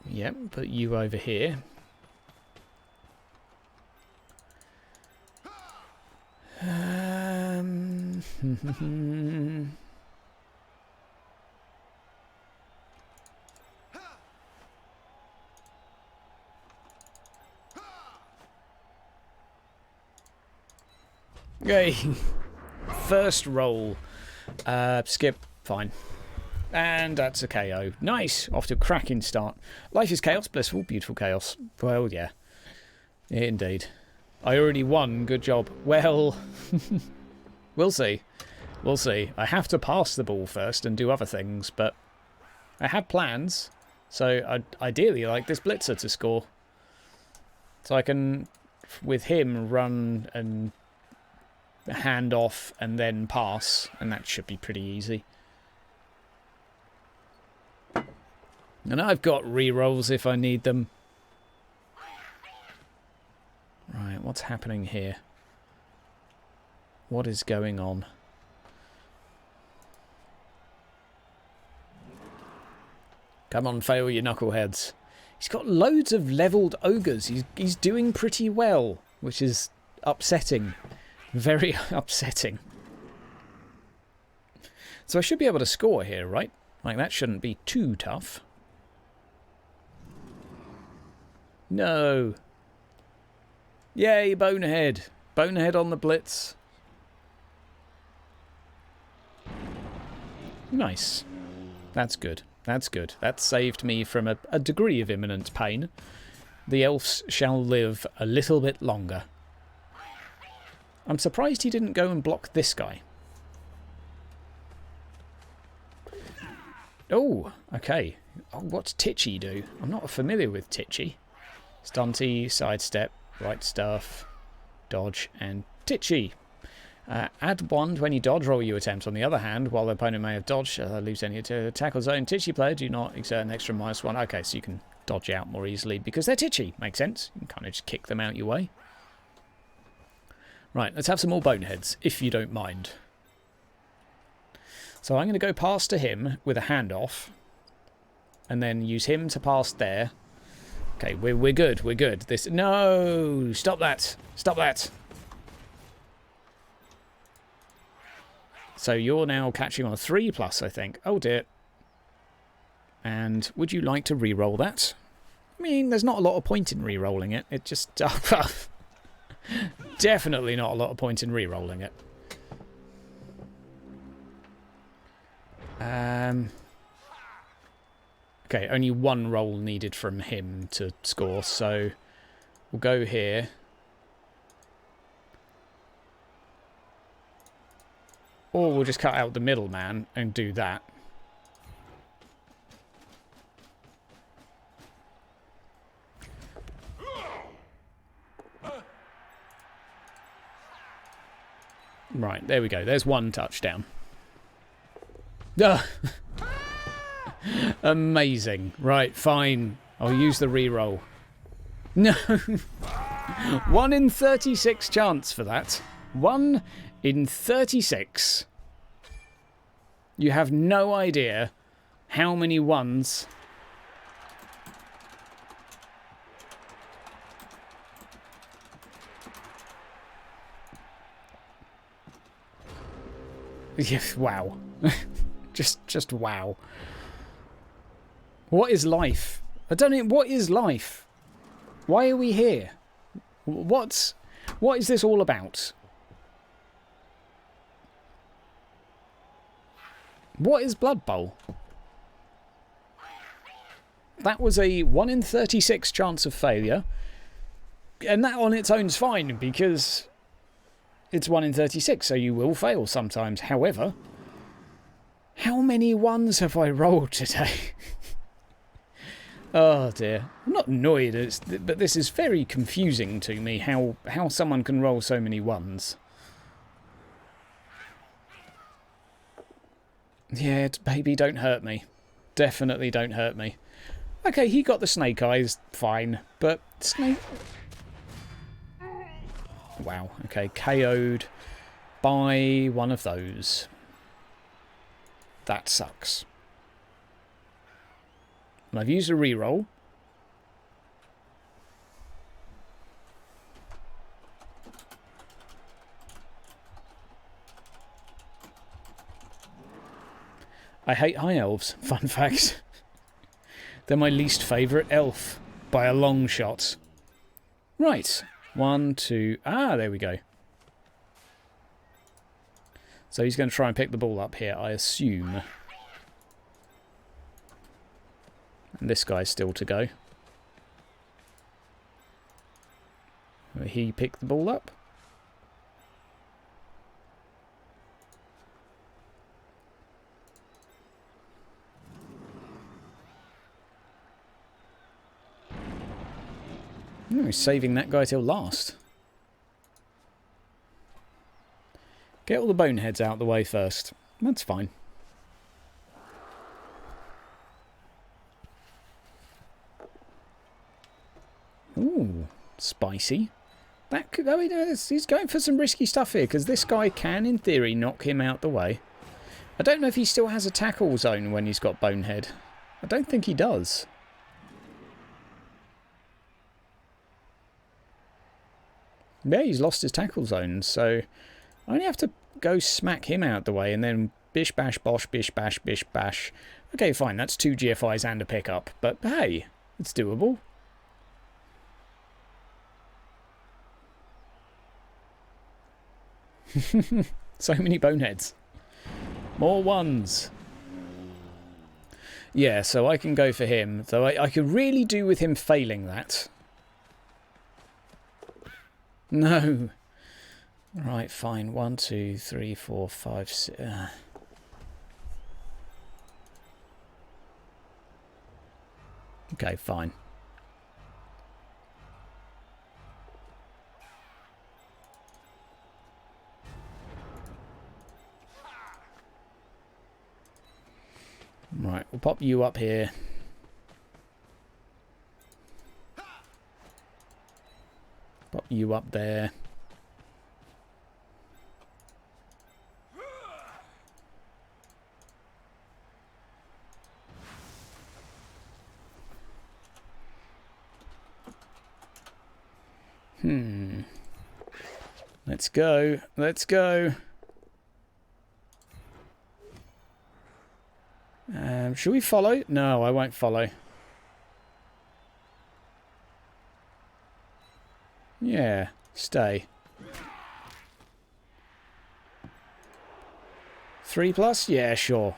Yep, put you over here. Yay! First roll. Skip. Fine. And that's a KO. Nice! Off to a cracking start. Life is chaos, blissful, beautiful chaos. Well, yeah. Indeed. I already won. Good job. Well, we'll see. We'll see. I have to pass the ball first and do other things, but I have plans. So I'd ideally like this blitzer to score. So I can, with him, run and hand off and then pass, and that should be pretty easy. And I've got rerolls if I need them. Right, what's happening here? What is going on? Come on, fail you knuckleheads. He's got loads of levelled ogres. He's doing pretty well, which is upsetting. Very upsetting. So I should be able to score here, right? Like, that shouldn't be too tough. No. Yay, Bonehead. Bonehead on the blitz. Nice. That's good. That's good. That saved me from a degree of imminent pain. The elves shall live a little bit longer. I'm surprised he didn't go and block this guy. Oh, okay. Oh, what's Titchy do? I'm not familiar with Titchy. Stunty, sidestep, right stuff, dodge, and Titchy. Add 1 to any dodge roll you attempt. On the other hand, while the opponent may have dodged, lose any tackle zone. Titchy player, do not exert an extra -1. Okay, so you can dodge out more easily because they're Titchy. Makes sense. You can kind of just kick them out your way. Right, let's have some more boneheads, if you don't mind. So I'm going to go pass to him with a handoff, and then use him to pass there. Okay, we're good. We're good. This no, stop that! Stop that! So you're now catching on 3+, I think. Oh dear. And would you like to re-roll that? I mean, there's not a lot of point in re-rolling it. It just... definitely not a lot of point in re-rolling it. Okay, only one roll needed from him to score, so we'll go here. Or we'll just cut out the middleman and do that. Right, there we go. There's one touchdown. Amazing. Right, fine. I'll use the reroll. No. 1 in 36 chance for that. 1 in 36. You have no idea how many ones. Yes, wow. just wow. What is life? I don't know. What is life? Why are we here? What is this all about? What is Blood Bowl? That was a 1 in 36 chance of failure. And that on its own is fine because it's 1 in 36, so you will fail sometimes. However, how many ones have I rolled today? Oh dear. I'm not annoyed, but this is very confusing to me how someone can roll so many ones. Yeah, baby, don't hurt me. Definitely don't hurt me. Okay, he got the snake eyes, fine, but snake... Wow, okay, KO'd by one of those. That sucks. And I've used a reroll. I hate high elves. Fun fact. They're my least favourite elf by a long shot. Right. 1, 2... Ah, there we go. So he's going to try and pick the ball up here, I assume. And this guy's still to go. Will he pick the ball up? Oh, he's saving that guy till last. Get all the boneheads out of the way first. That's fine. Ooh, spicy. That could, he's going for some risky stuff here, because this guy can, in theory, knock him out the way. I don't know if he still has a tackle zone when he's got bonehead. I don't think he does. Yeah, he's lost his tackle zone, so I only have to go smack him out the way and then bish bash bosh bish bash bish bash. Okay, fine, that's 2 GFIs and a pickup, but hey, it's doable. So many boneheads. More ones. Yeah, so I can go for him, though I could really do with him failing that. No. Right, fine. 1, 2, 3, 4, 5, 6. Okay, fine. Right, we'll pop you up here. Pop you up there. Let's go. Let's go. Should we follow? No, I won't follow. Yeah, stay. 3+? Yeah, sure.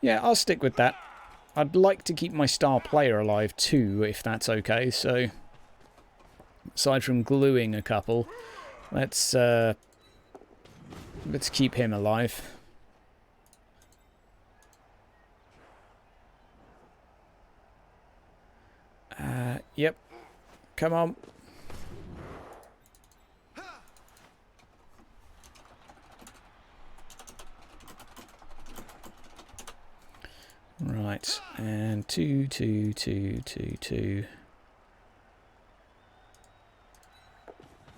Yeah, I'll stick with that. I'd like to keep my star player alive too, if that's okay. So, aside from gluing a couple, let's keep him alive. Yep. Come on. Right, and 2, 2, 2, 2, 2.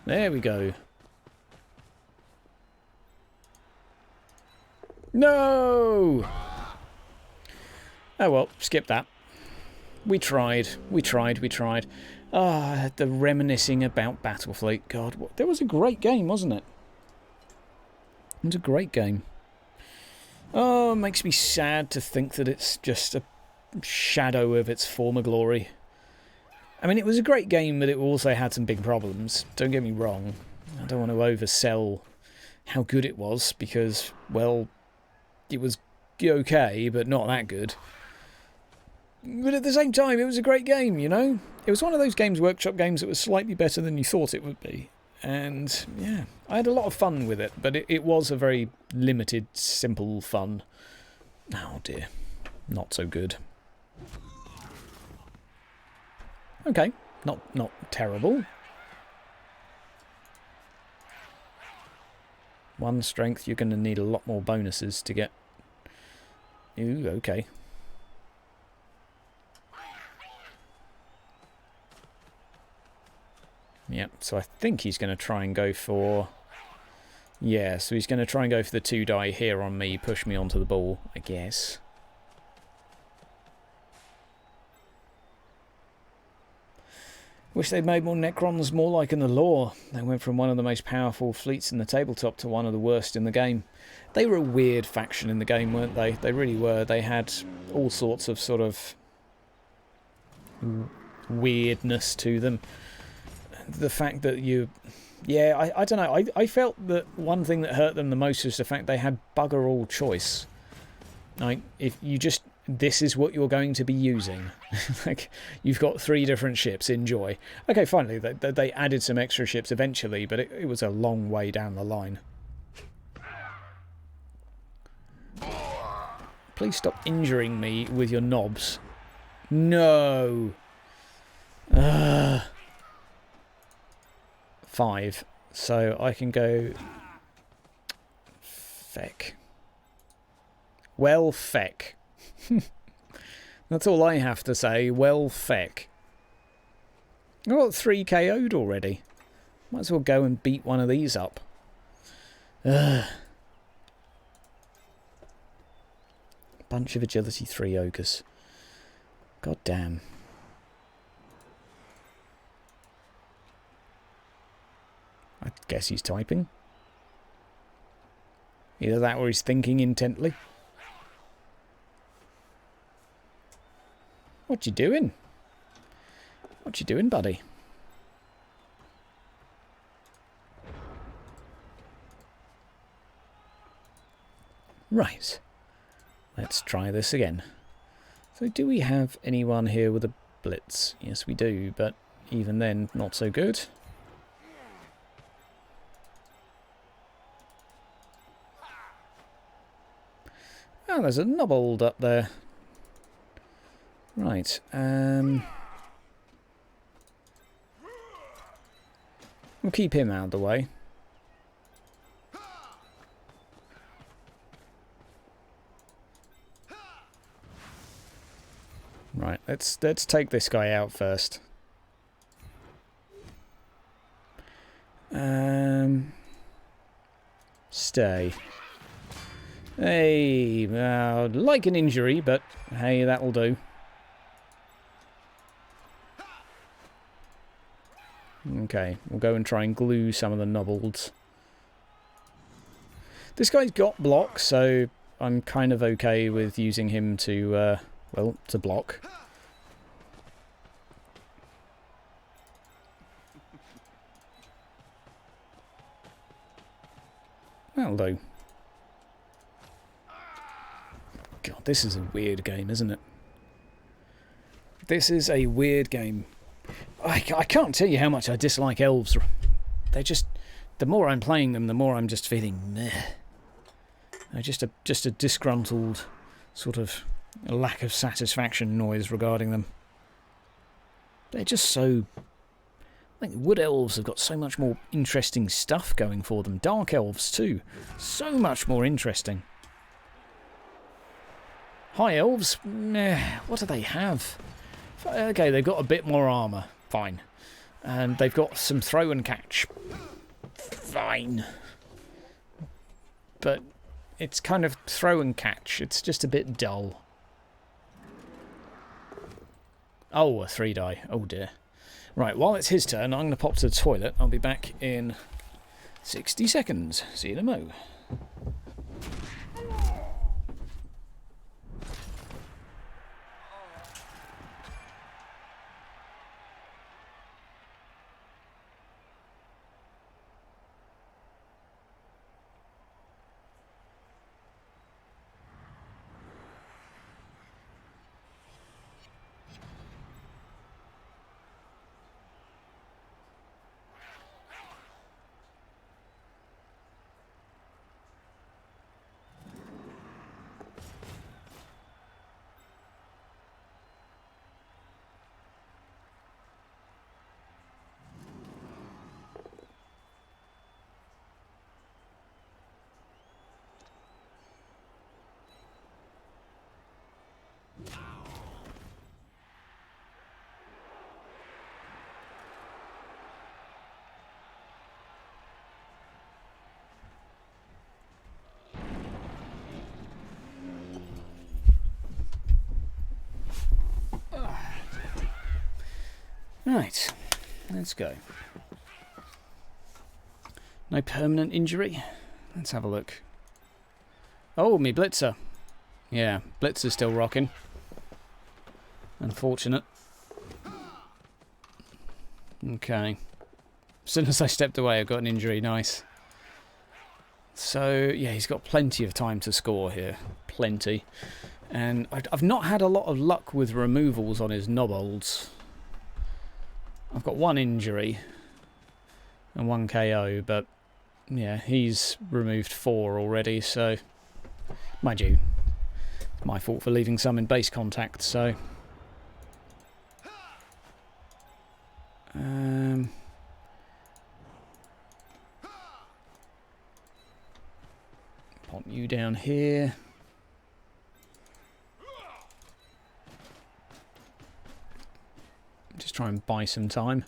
There we go. No! Oh well, skip that. We tried. Ah, the reminiscing about Battlefleet. God, that was a great game, wasn't it? It was a great game. Oh, it makes me sad to think that it's just a shadow of its former glory. I mean, it was a great game, but it also had some big problems. Don't get me wrong. I don't want to oversell how good it was, because, well, it was okay, but not that good. But at the same time, it was a great game, you know? It was one of those Games Workshop games that was slightly better than you thought it would be. And, yeah, I had a lot of fun with it, but it was a very limited, simple fun. Oh dear, not so good. Okay, not terrible. 1 strength, you're going to need a lot more bonuses to get... Ooh, okay. Yep, so I think he's going to try and go for... Yeah, so he's going to try and go for the 2 die here on me, push me onto the ball, I guess. Wish they'd made more Necrons more like in the lore. They went from one of the most powerful fleets in the tabletop to one of the worst in the game. They were a weird faction in the game, weren't they? They really were. They had all sorts of sort of weirdness to them. The fact that you... Yeah, I don't know. I felt that one thing that hurt them the most was the fact they had bugger all choice. Like, if you just... This is what you're going to be using. Like, you've got 3 different ships, enjoy. Okay, finally, they added some extra ships eventually, but it was a long way down the line. Please stop injuring me with your knobs. No! 5. So I can go... Feck. Well, feck. That's all I have to say. Well, feck. I got 3 KO'd already. Might as well go and beat one of these up. Ugh. Bunch of agility 3 ogres. God damn. I guess he's typing. Either that or he's thinking intently. What you doing? What you doing, buddy? Right. Let's try this again. So do we have anyone here with a blitz? Yes, we do, but even then, not so good. Oh, there's a nobold up there. Right, we'll keep him out of the way. Right, let's take this guy out first. Stay. Hey, like an injury, but hey, that'll do. Okay, we'll go and try and glue some of the nobbleds. This guy's got blocks, so I'm kind of okay with using him to, well, to block. That'll do. God, this is a weird game, isn't it? This is a weird game. I can't tell you how much I dislike elves. They're just... The more I'm playing them, the more I'm just feeling meh. They're just a disgruntled sort of lack of satisfaction noise regarding them. They're just so... I think wood elves have got so much more interesting stuff going for them. Dark elves too. So much more interesting. High elves? Meh. What do they have? Okay, they've got a bit more armour. Fine. And they've got some throw and catch. Fine. But it's kind of throw and catch. It's just a bit dull. Oh, a 3-die. Oh dear. Right, while it's his turn, I'm going to pop to the toilet. I'll be back in 60 seconds. See you in a mo. Right, let's go. No permanent injury. Let's have a look. Oh, me Blitzer. Yeah, Blitzer's still rocking. Unfortunate. Okay. As soon as I stepped away, I got an injury. Nice. So, yeah, he's got plenty of time to score here. Plenty. And I've not had a lot of luck with removals on his nobbolds. I've got one injury and one KO, but yeah, he's removed 4 already, so mind you, it's my fault for leaving some in base contact, so pop you down here. Just try and buy some time.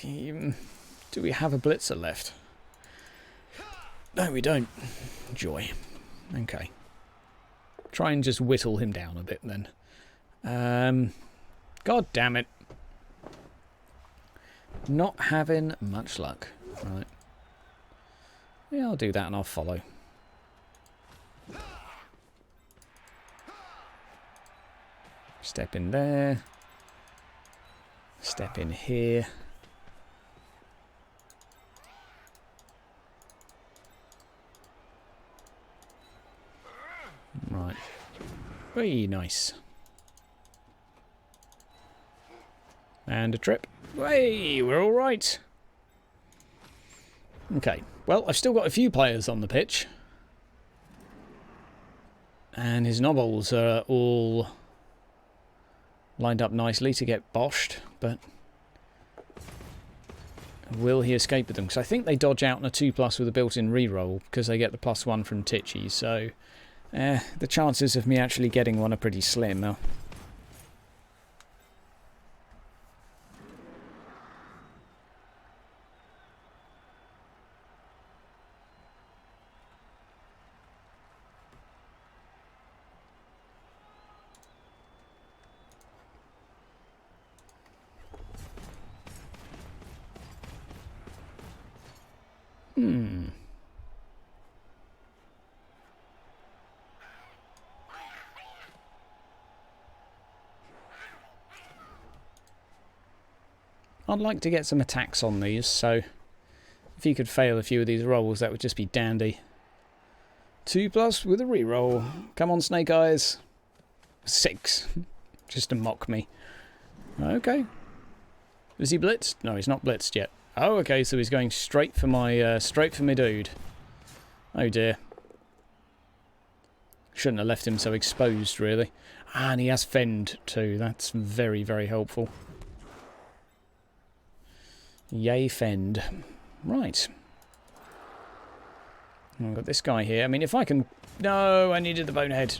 Do we have a blitzer left? No, we don't. Joy. Okay. Try and just whittle him down a bit then. God damn it. Not having much luck. Right. Yeah, I'll do that and I'll follow. Step in there. Step in here. Right. Very nice. And a trip. Hey, we're all right. Okay. Well, I've still got a few players on the pitch. And his nobbles are all lined up nicely to get boshed, but will he escape with them? Because I think they dodge out on a 2+ with a built-in reroll because they get the +1 from Titchy, so the chances of me actually getting one are pretty slim now. Hmm. I'd like to get some attacks on these, so if he could fail a few of these rolls, that would just be dandy. 2+ with a reroll. Come on, Snake Eyes. 6. Just to mock me. Okay. Is he blitzed? No, he's not blitzed yet. Oh, okay, so he's going straight for my dude. Oh dear. Shouldn't have left him so exposed, really. Ah, and he has fend too. That's very, very helpful. Yay, fend. Right. I've got this guy here. I mean, if I can... No, I needed the bonehead.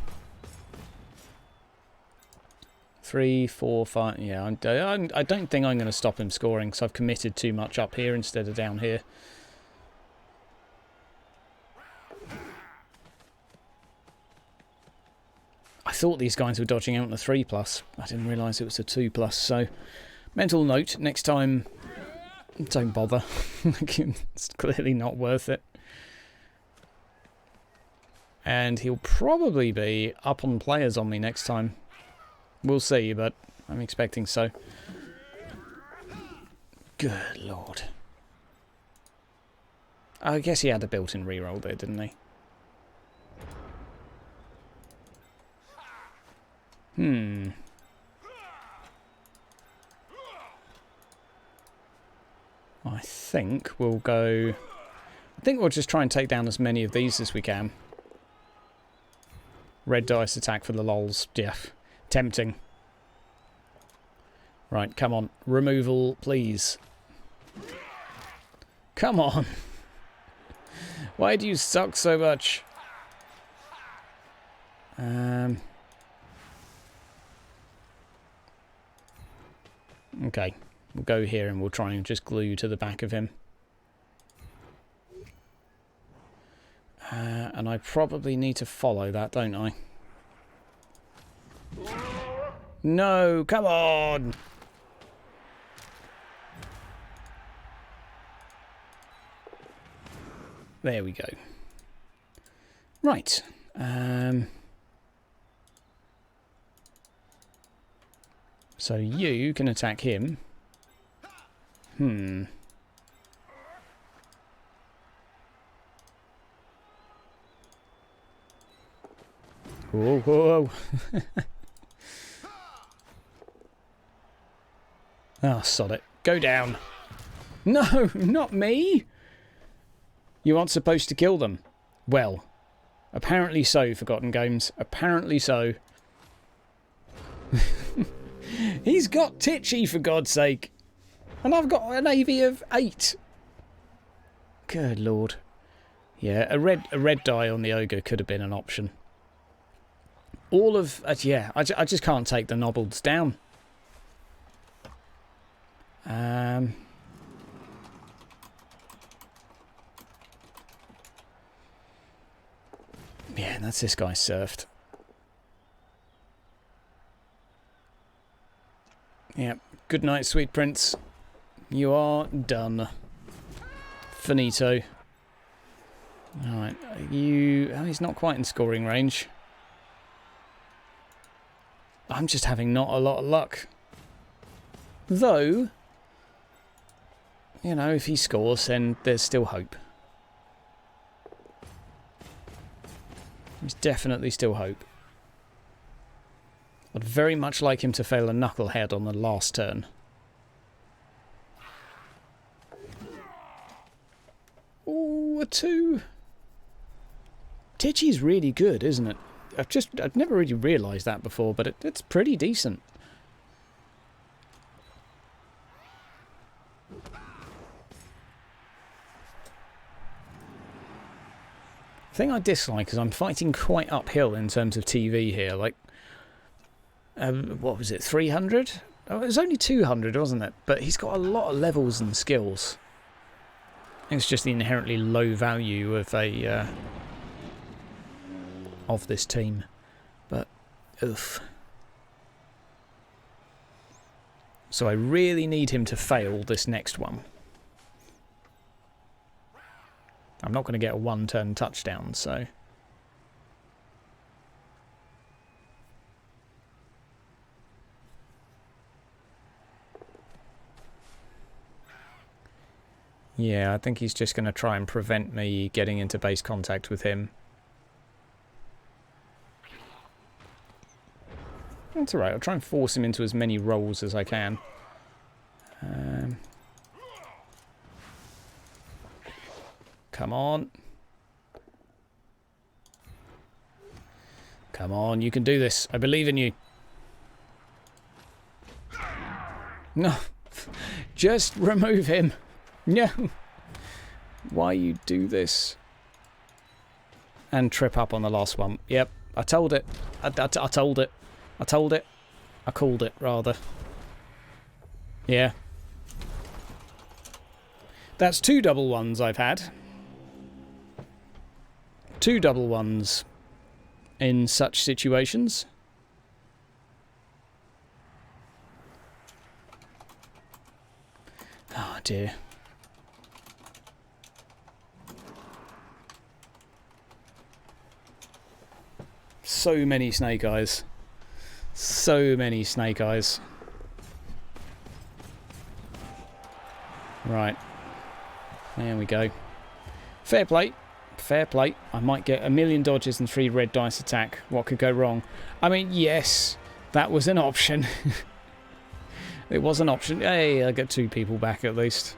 3, 4, 5... Yeah, I don't think I'm going to stop him scoring, because I've committed too much up here instead of down here. I thought these guys were dodging out on a 3+. I didn't realise it was a 2+, so... Mental note, next time... Don't bother. It's clearly not worth it. And he'll probably be up on players on me next time. We'll see, but I'm expecting so. Good lord. I guess he had a built-in reroll there, didn't he? Hmm. I think we'll go... I think we'll just try and take down as many of these as we can. Red dice attack for the lols. Yeah. Tempting. Right, come on. Removal, please. Come on. Why do you suck so much? Okay. We'll go here and we'll try and just glue to the back of him. And I probably need to follow that, don't I? No, come on! There we go. Right. So you can attack him. Hmm. Whoa, whoa, whoa. Oh, sod it. Go down. No, not me. You aren't supposed to kill them. Well, apparently so, Forgotten Games. Apparently so. He's got Titchy, for God's sake. And I've got an AV of 8. Good lord. Yeah, a red die on the ogre could have been an option. All of... yeah, I just can't take the nobles down. Yeah, that's this guy surfed. Yeah, good night, sweet prince. You are done. Finito. Alright, you... Oh, he's not quite in scoring range. I'm just having not a lot of luck. Though, you know, if he scores, then there's still hope. There's definitely still hope. I'd very much like him to fail a knucklehead on the last turn. Ooh, a 2. Titchy's really good, isn't it? I've never really realised that before, but it's pretty decent. The thing I dislike is I'm fighting quite uphill in terms of TV here. Like, what was it, 300? Oh, it was only 200, wasn't it? But he's got a lot of levels and skills. I think it's just the inherently low value of a of this team. But, oof. So I really need him to fail this next one. I'm not going to get a one-turn touchdown, so... Yeah, I think he's just going to try and prevent me getting into base contact with him. That's alright, I'll try and force him into as many rolls as I can. Come on. Come on, you can do this. I believe in you. No. Just remove him. No. Why you do this? And trip up on the last one. Yep, I told it. I told it. I told it. I called it, rather. Yeah. That's 2 double ones I've had. 2 double ones in such situations. Oh dear. So many snake eyes. So many snake eyes. Right. There we go. Fair play. Fair play. I might get 1,000,000 dodges and 3 red dice attack. What could go wrong? I mean, yes, that was an option. It was an option. Hey, I got 2 people back at least.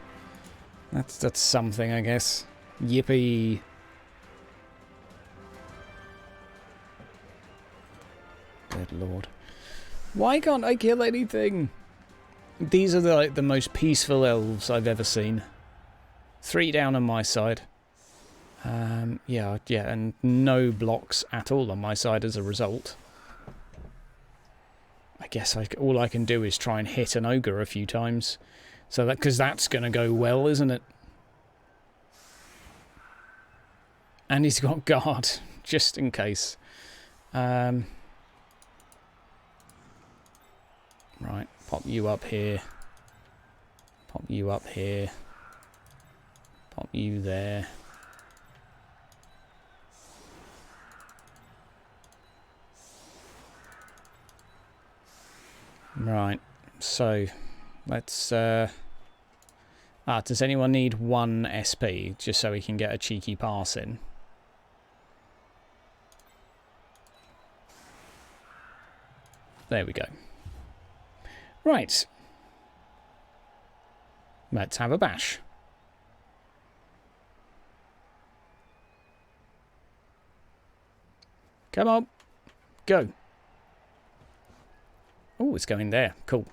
That's something, I guess. Yippee. Good lord. Why can't I kill anything? These are the most peaceful elves I've ever seen. 3 down on my side. Yeah, and no blocks at all on my side as a result. I guess all I can do is try and hit an ogre a few times. So that, because that's going to go well, isn't it? And he's got guard, just in case. Right, pop you up here. Pop you up here. Pop you there. Right, so let's... does anyone need 1 SP, just so we can get a cheeky pass in? There we go. Right. Let's have a bash. Come on. Go. Oh, it's going there. Cool.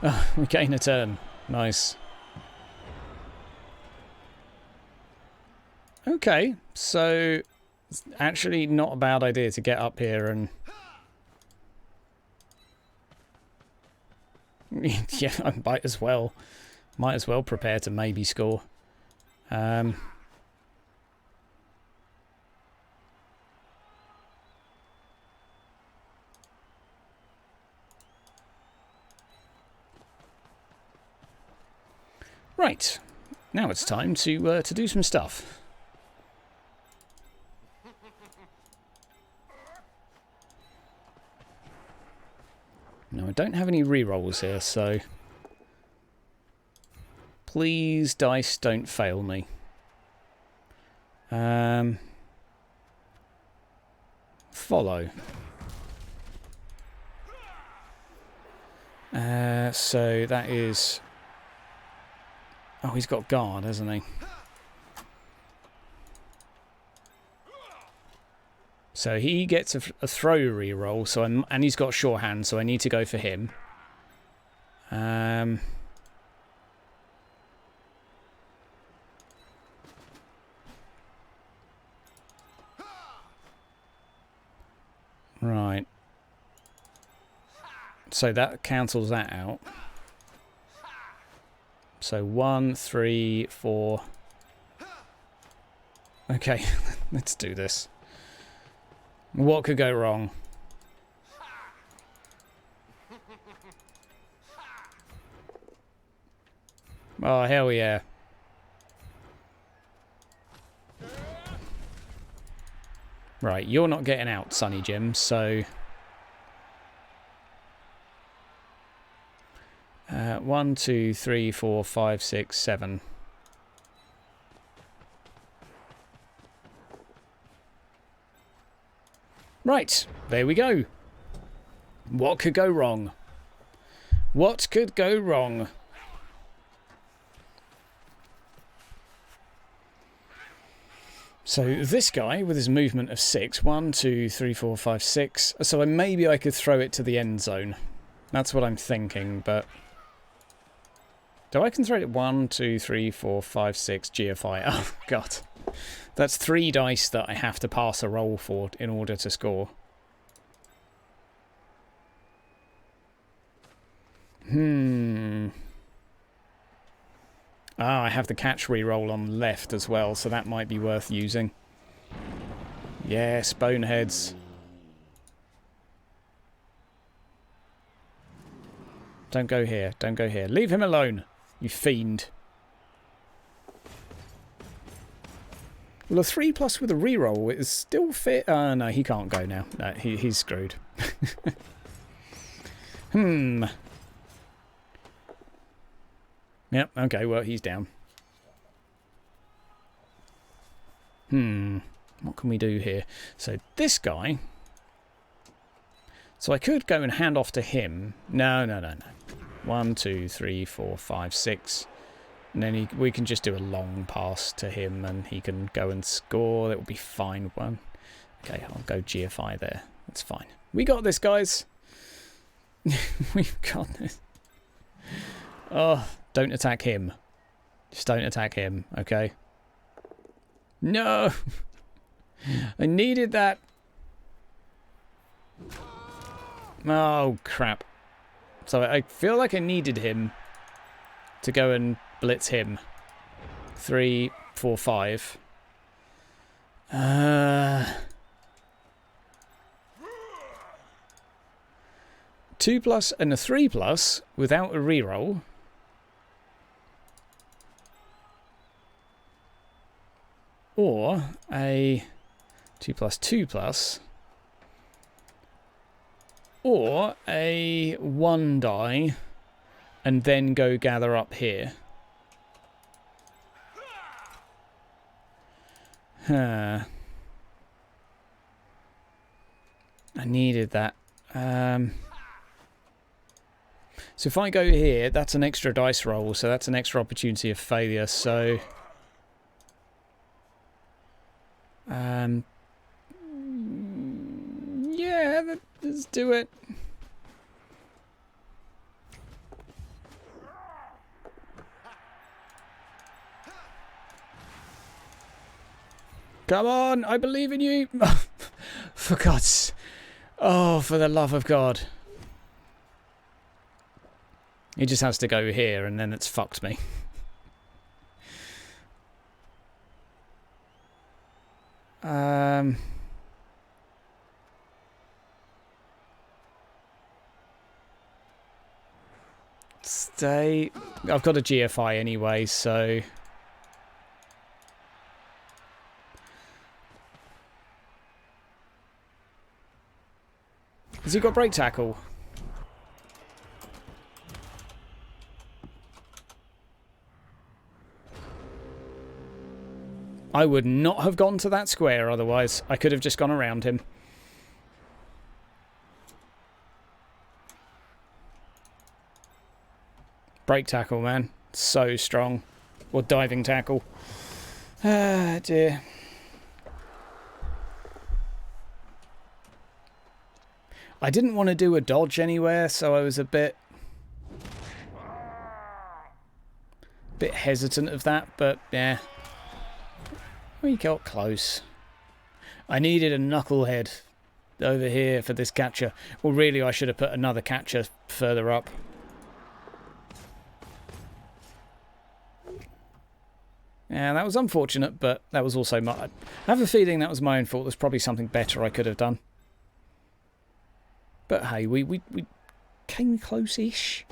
Oh, we gain a turn. Nice. Okay, so it's actually not a bad idea to get up here and... yeah, I might as well prepare to maybe score. Right, now it's time to do some stuff. Now I don't have any rerolls here, so please, dice, don't fail me. Follow. So that is... Oh, he's got guard, hasn't he? So he gets a throw reroll, so and he's got shorthand, so I need to go for him. Right. So that cancels that out. So 1, 3, 4. Okay, let's do this. What could go wrong? Oh, hell yeah. Right, you're not getting out, Sonny Jim, so... 1, 2, 3, 4, 5, 6, 7. Right, there we go. What could go wrong? What could go wrong? So this guy with his movement of 6, 1, 2, 3, 4, 5, 6. So maybe I could throw it to the end zone. That's what I'm thinking, but... Do I can throw it 1, 2, 3, 4, 5, 6 GFI? Oh, God. That's 3 dice that I have to pass a roll for in order to score. Ah, I have the catch reroll on the left as well, so that might be worth using. Yes, boneheads. Don't go here. Don't go here. Leave him alone, you fiend. Well, a 3+ with a reroll is still fit. No, he can't go now. No, he's screwed. Yep, okay, well, he's down. What can we do here? So this guy... So I could go and hand off to him. No. 1, 2, 3, 4, 5, 6. And then we can just do a long pass to him and he can go and score. That will be fine. One. Okay, I'll go GFI there. That's fine. We got this, guys. We've got this. Oh, don't attack him. Just don't attack him, okay? No! I needed that. Oh, crap. So I feel like I needed him to go and blitz him. 3, 4, 5. 2+ and a 3+ without a reroll. Or a 2+, 2+. Or a 1 die and then go gather up here. I needed that. So if I go here, that's an extra dice roll, so that's an extra opportunity of failure, so... yeah, let's do it. Come on, I believe in you. For God's... Oh, for the love of God. He just has to go here and then it's fucked me. Stay. I've got a GFI anyway, so... Has he got break tackle? I would not have gone to that square otherwise. I could have just gone around him. Break tackle, man. So strong. Or diving tackle. Ah, dear. I didn't want to do a dodge anywhere, so I was a bit hesitant of that, but yeah. We got close. I needed a knucklehead over here for this catcher. Well, really, I should have put another catcher further up. Yeah, that was unfortunate, but that was also my... I have a feeling that was my own fault. There's probably something better I could have done. But hey, we came close-ish.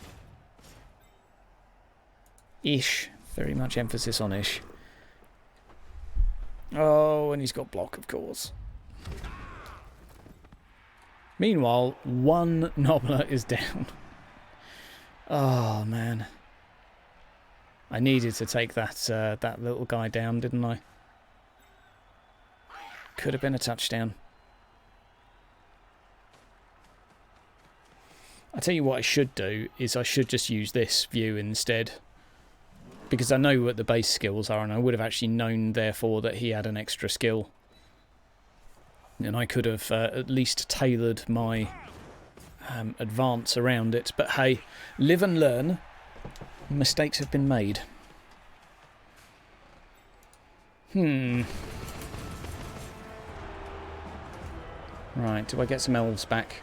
Ish. Very much emphasis on ish. Oh, and he's got block, of course. Meanwhile, one Nobbler is down. Oh, man. I needed to take that that little guy down, didn't I? Could have been a touchdown. I tell you what I should do is I should just use this view instead. Because I know what the base skills are, and I would have actually known, therefore, that he had an extra skill. And I could have at least tailored my advance around it. But hey, live and learn. Mistakes have been made. Right, do I get some elves back?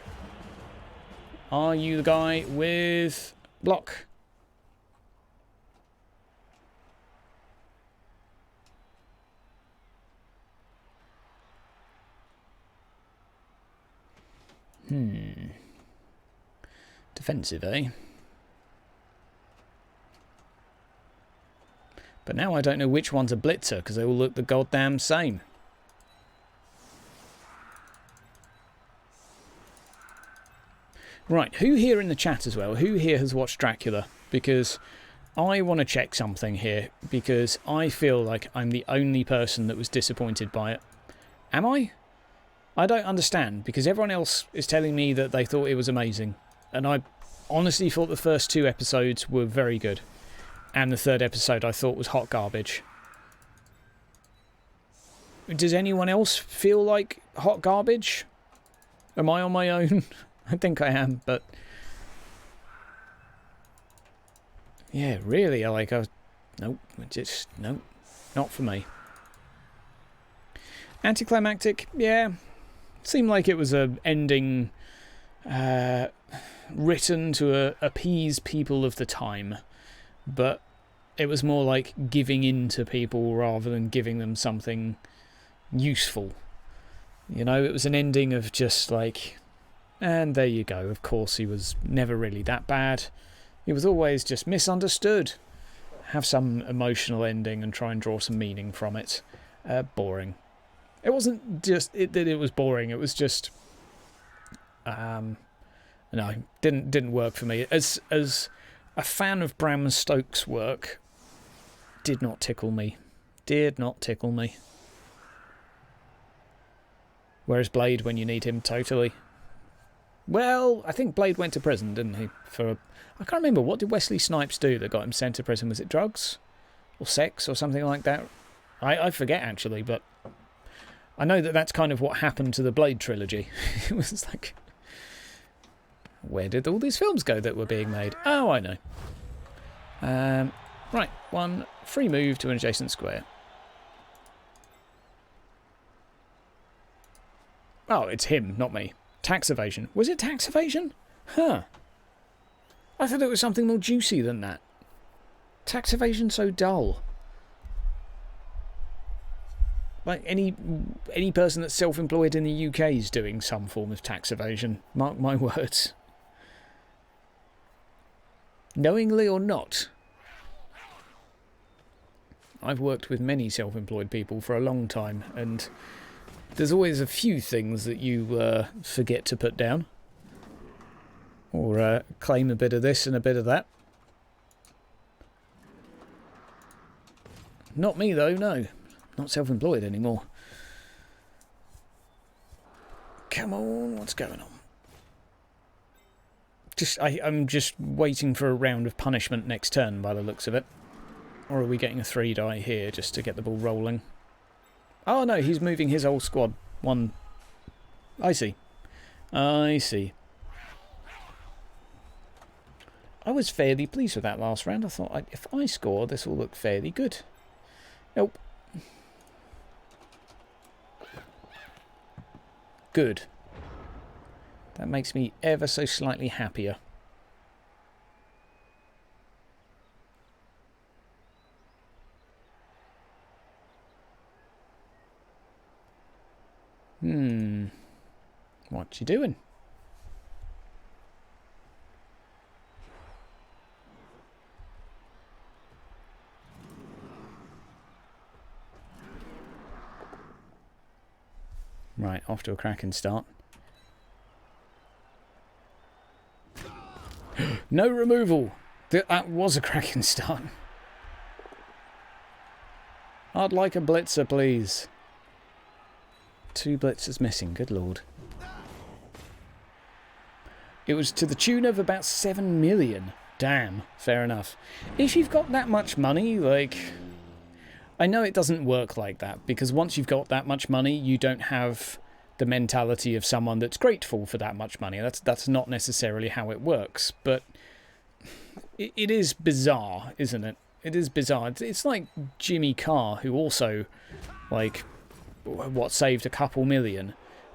Are you the guy with block? Defensive, eh? But now I don't know which one's a blitzer, because they all look the goddamn same. Right, who here in the chat as well? Who here has watched Dracula? Because I want to check something here, because I feel like I'm the only person that was disappointed by it. Am I? I don't understand, because everyone else is telling me that they thought it was amazing. And I honestly thought the first 2 episodes were very good. And the 3rd episode I thought was hot garbage. Does anyone else feel like hot garbage? Am I on my own? I think I am, but... yeah, really, nope, just, nope, not for me. Anticlimactic, yeah. Seemed like it was an ending written to appease people of the time. But it was more like giving in to people rather than giving them something useful. You know, it was an ending of just like, and there you go. Of course, he was never really that bad. He was always just misunderstood. Have some emotional ending and try and draw some meaning from it. Boring. It wasn't just that it was boring. It was just, no, didn't work for me. As a fan of Bram Stoker's work, did not tickle me. Did not tickle me. Whereas Blade, when you need him, totally. Well, I think Blade went to prison, didn't he? I can't remember, what did Wesley Snipes do that got him sent to prison? Was it drugs? Or sex? Or something like that? I forget, actually, but I know that that's kind of what happened to the Blade trilogy. It was like, where did all these films go that were being made? Oh, I know. Right, 1 free move to an adjacent square. Oh, it's him, not me. Tax evasion. Was it tax evasion? Huh. I thought it was something more juicy than that. Tax evasion so dull. Like any person that's self-employed in the UK is doing some form of tax evasion. Mark my words. Knowingly or not. I've worked with many self-employed people for a long time, and there's always a few things that you forget to put down. Or claim a bit of this and a bit of that. Not me though, no. Not self-employed anymore. Come on, what's going on? I'm just waiting for a round of punishment next turn by the looks of it. Or are we getting a 3 die here just to get the ball rolling? Oh no, he's moving his whole squad. 1. I see. I see. I was fairly pleased with that last round. I thought, if I score, this will look fairly good. Nope. Good. That makes me ever so slightly happier. What you doing? off to a cracking start. No removal. That was a cracking start. I'd like a blitzer, please. 2 blitzers missing, good lord. It was to the tune of about 7 million. Damn, fair enough. If you've got that much money, like... I know it doesn't work like that, because once you've got that much money, you don't have the mentality of someone that's grateful for that much money. That's not necessarily how it works, but it is bizarre, isn't it? It is bizarre. It's like Jimmy Carr, who also, like, what, saved a couple million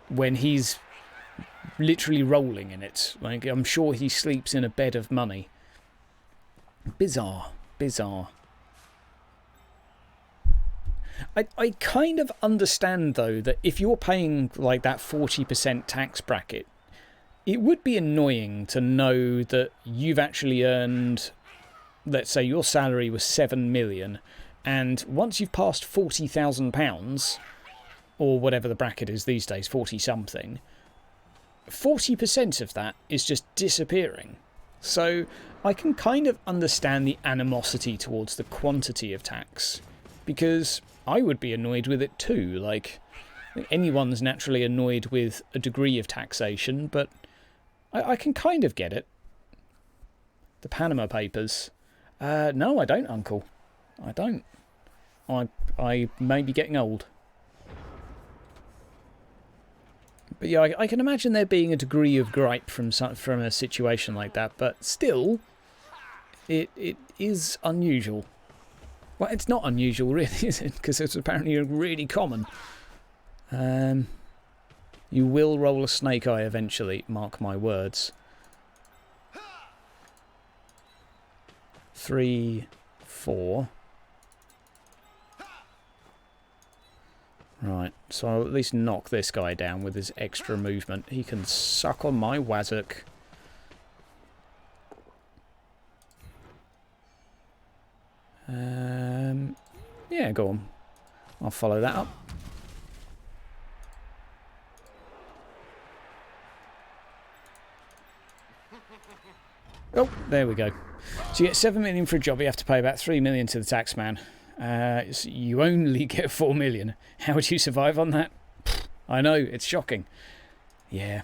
when he's literally rolling in it. Like, I'm sure he sleeps in a bed of money. Bizarre. Bizarre. I kind of understand, though, that if you're paying, like, that 40% tax bracket, it would be annoying to know that you've actually earned, let's say your salary was 7 million, and once you've passed £40,000, or whatever the bracket is these days, 40-something, 40% of that is just disappearing. So I can kind of understand the animosity towards the quantity of tax, because I would be annoyed with it too. Like, anyone's naturally annoyed with a degree of taxation, but I can kind of get it. The Panama Papers. No, I don't, Uncle. I don't. I may be getting old. But yeah, I can imagine there being a degree of gripe from a situation like that, but still, it is unusual. Well, it's not unusual, really, is it? Because it's apparently really common. You will roll a snake eye eventually, mark my words. 3, 4. Right, so I'll at least knock this guy down with his extra movement. He can suck on my wazzock. Yeah, go on. I'll follow that up. Oh, there we go. So you get 7 million for a job, you have to pay about 3 million to the tax man. So you only get 4 million. How would you survive on that? I know, it's shocking. Yeah.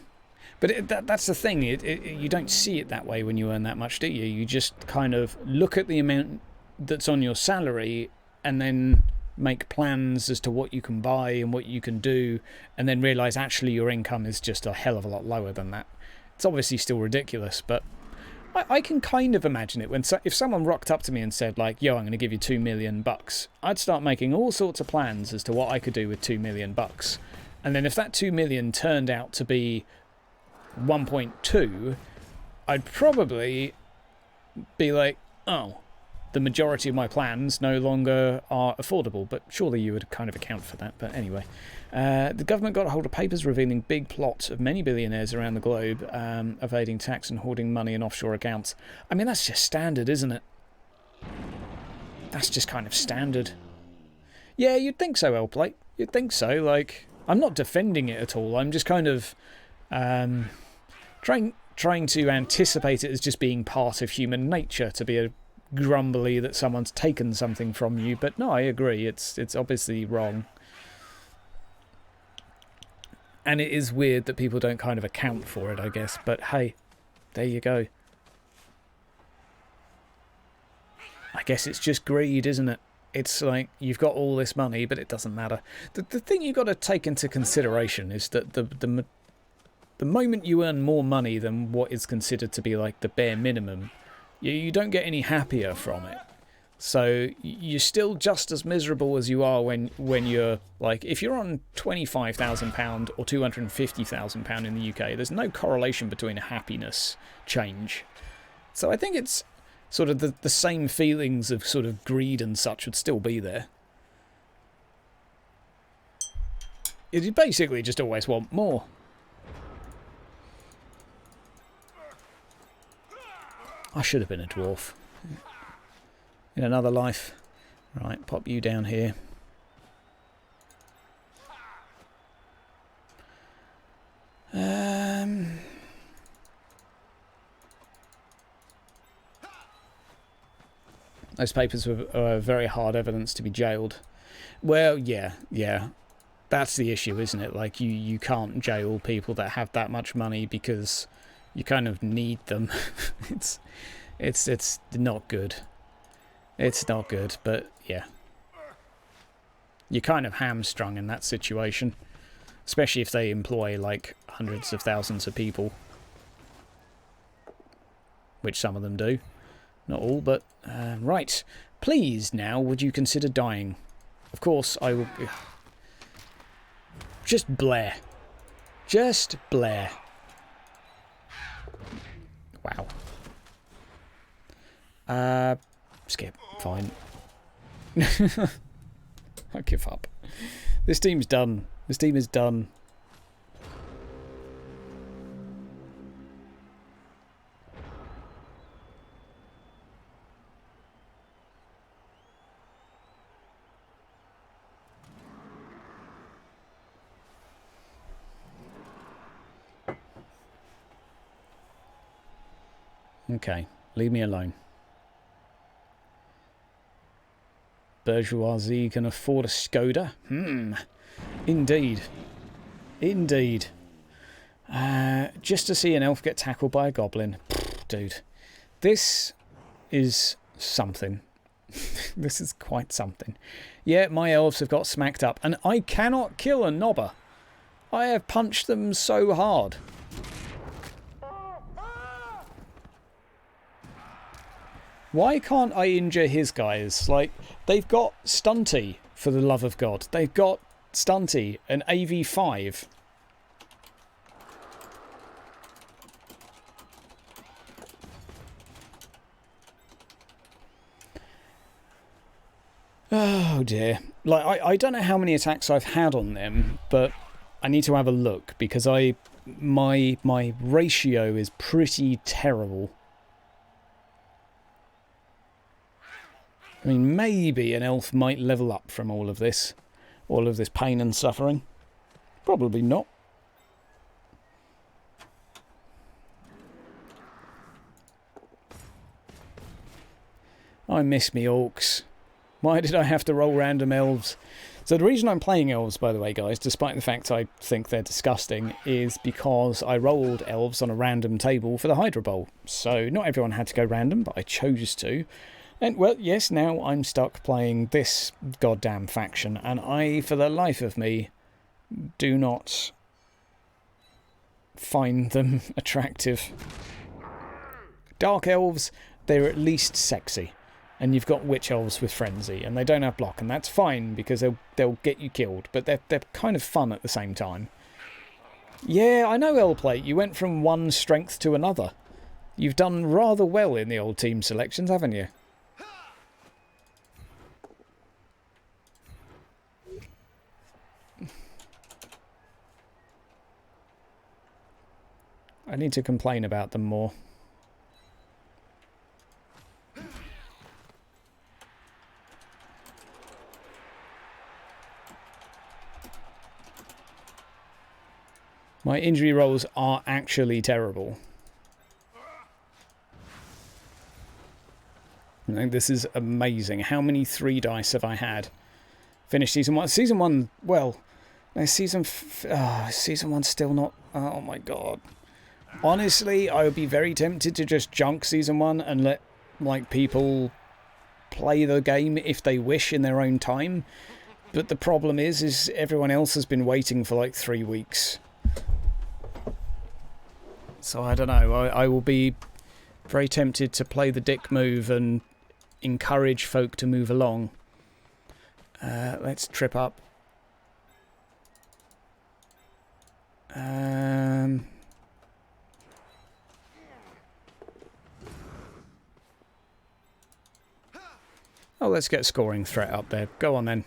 But that's the thing, you don't see it that way when you earn that much, do you? You just kind of look at the amount that's on your salary and then make plans as to what you can buy and what you can do, and then realise actually your income is just a hell of a lot lower than that. It's obviously still ridiculous, but I can kind of imagine it. If someone rocked up to me and said, like, yo, I'm going to give you $2 million, I'd start making all sorts of plans as to what I could do with $2 million. And then if that 2 million turned out to be 1.2, I'd probably be like, oh, the majority of my plans no longer are affordable, but surely you would kind of account for that. But anyway, the government got a hold of papers revealing big plots of many billionaires around the globe evading tax and hoarding money in offshore accounts. I mean, that's just standard, isn't it? That's just kind of standard. Yeah, you'd think so, L-Plate. You'd think so. Like, I'm not defending it at all. I'm just kind of trying to anticipate it as just being part of human nature to be a grumbly that someone's taken something from you. But no, I agree. It's obviously wrong. And it is weird that people don't kind of account for it, I guess. But hey, there you go. I guess it's just greed, isn't it? It's like, you've got all this money, but it doesn't matter. The thing you've got to take into consideration is that the moment you earn more money than what is considered to be like the bare minimum, you don't get any happier from it. So you're still just as miserable as you are when you're like, if you're on £25,000 or £250,000 in the UK, there's no correlation between a happiness change. So I think it's sort of the same feelings of sort of greed and such would still be there. You basically just always want more. I should have been a dwarf in another life. Right, pop you down here. Those papers were very hard evidence to be jailed. Well, yeah. That's the issue, isn't it? Like, you can't jail people that have that much money because you kind of need them. It's not good. It's not good, but yeah. You're kind of hamstrung in that situation. Especially if they employ, like, hundreds of thousands of people. Which some of them do. Not all, but... right. Please, now, would you consider dying? Of course, I will... Just Blair. Just Blair. Wow. Skip. Fine. I give up. This team's done. This team is done. Okay, leave me alone. Bourgeoisie can afford a Skoda? Indeed. Indeed. Just to see an elf get tackled by a goblin. Dude. This is something. This is quite something. Yeah, my elves have got smacked up. And I cannot kill a knobber. I have punched them so hard. Why can't I injure his guys? Like, they've got Stunty, for the love of God. They've got Stunty, an AV5. Oh dear. Like, I don't know how many attacks I've had on them, but I need to have a look, because my ratio is pretty terrible. I mean, maybe an elf might level up from all of this pain and suffering. Probably not. I miss me orcs. Why did I have to roll random elves? So the reason I'm playing elves, by the way, guys, despite the fact I think they're disgusting, is because I rolled elves on a random table for the Hydra Bowl. So not everyone had to go random, but I chose to. And, well, yes, now I'm stuck playing this goddamn faction, and I, for the life of me, do not find them attractive. Dark elves, they're at least sexy. And you've got witch elves with frenzy, and they don't have block, and that's fine, because they'll get you killed, but they're kind of fun at the same time. Yeah, I know, L-Plate, you went from one strength to another. You've done rather well in the old team selections, haven't you? I need to complain about them more. My injury rolls are actually terrible. I think this is amazing. How many 3 dice have I had? Finished season 1. Season 1, well, season 1's still not... Oh my god. Honestly, I would be very tempted to just junk season 1 and let, like, people play the game if they wish in their own time. But the problem is everyone else has been waiting for like 3 weeks. So I don't know. I will be very tempted to play the dick move and encourage folk to move along. Let's trip up. Oh, let's get a scoring threat up there. Go on then.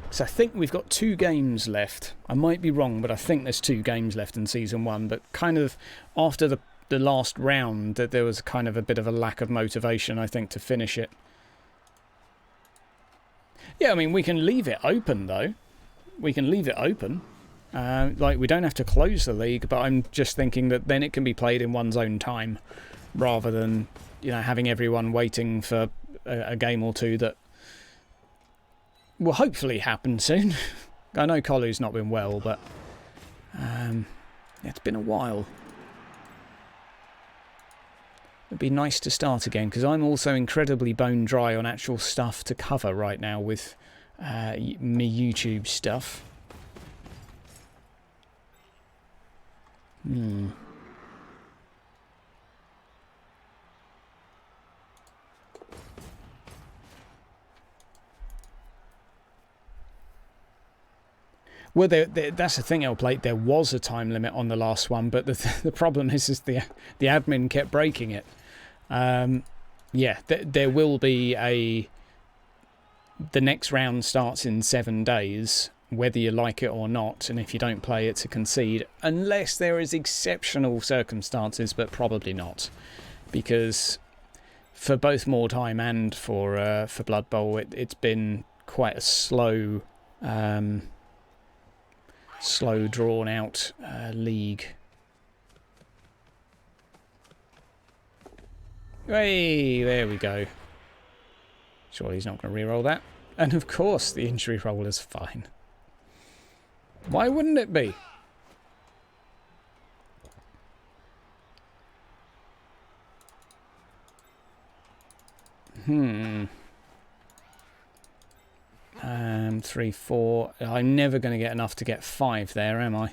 So I think we've got 2 games left. I might be wrong, but I think there's 2 games left in Season 1. But kind of after the last round, that there was kind of a bit of a lack of motivation, I think, to finish it. Yeah, I mean, we can leave it open, though. We can leave it open. Like, we don't have to close the league, but I'm just thinking that then it can be played in one's own time. rather than, you know, having everyone waiting for a game or two that will hopefully happen soon. I know Colu's not been well, but it's been a while. It'd be nice to start again, because I'm also incredibly bone dry on actual stuff to cover right now with me YouTube stuff. Well, that's the thing, L-Plate. There was a time limit on the last one, but the problem is the admin kept breaking it. Yeah, there will be the next round starts in 7 days, whether you like it or not, and if you don't play, it's a concede, unless there is exceptional circumstances, but probably not, because for both More Time and for Blood Bowl, it's been quite a slow drawn out league. Hey, there we go. Surely he's not going to reroll that. And of course the injury roll is fine. Why wouldn't it be? Three, 4. I'm never going to get enough to get 5 there, am I?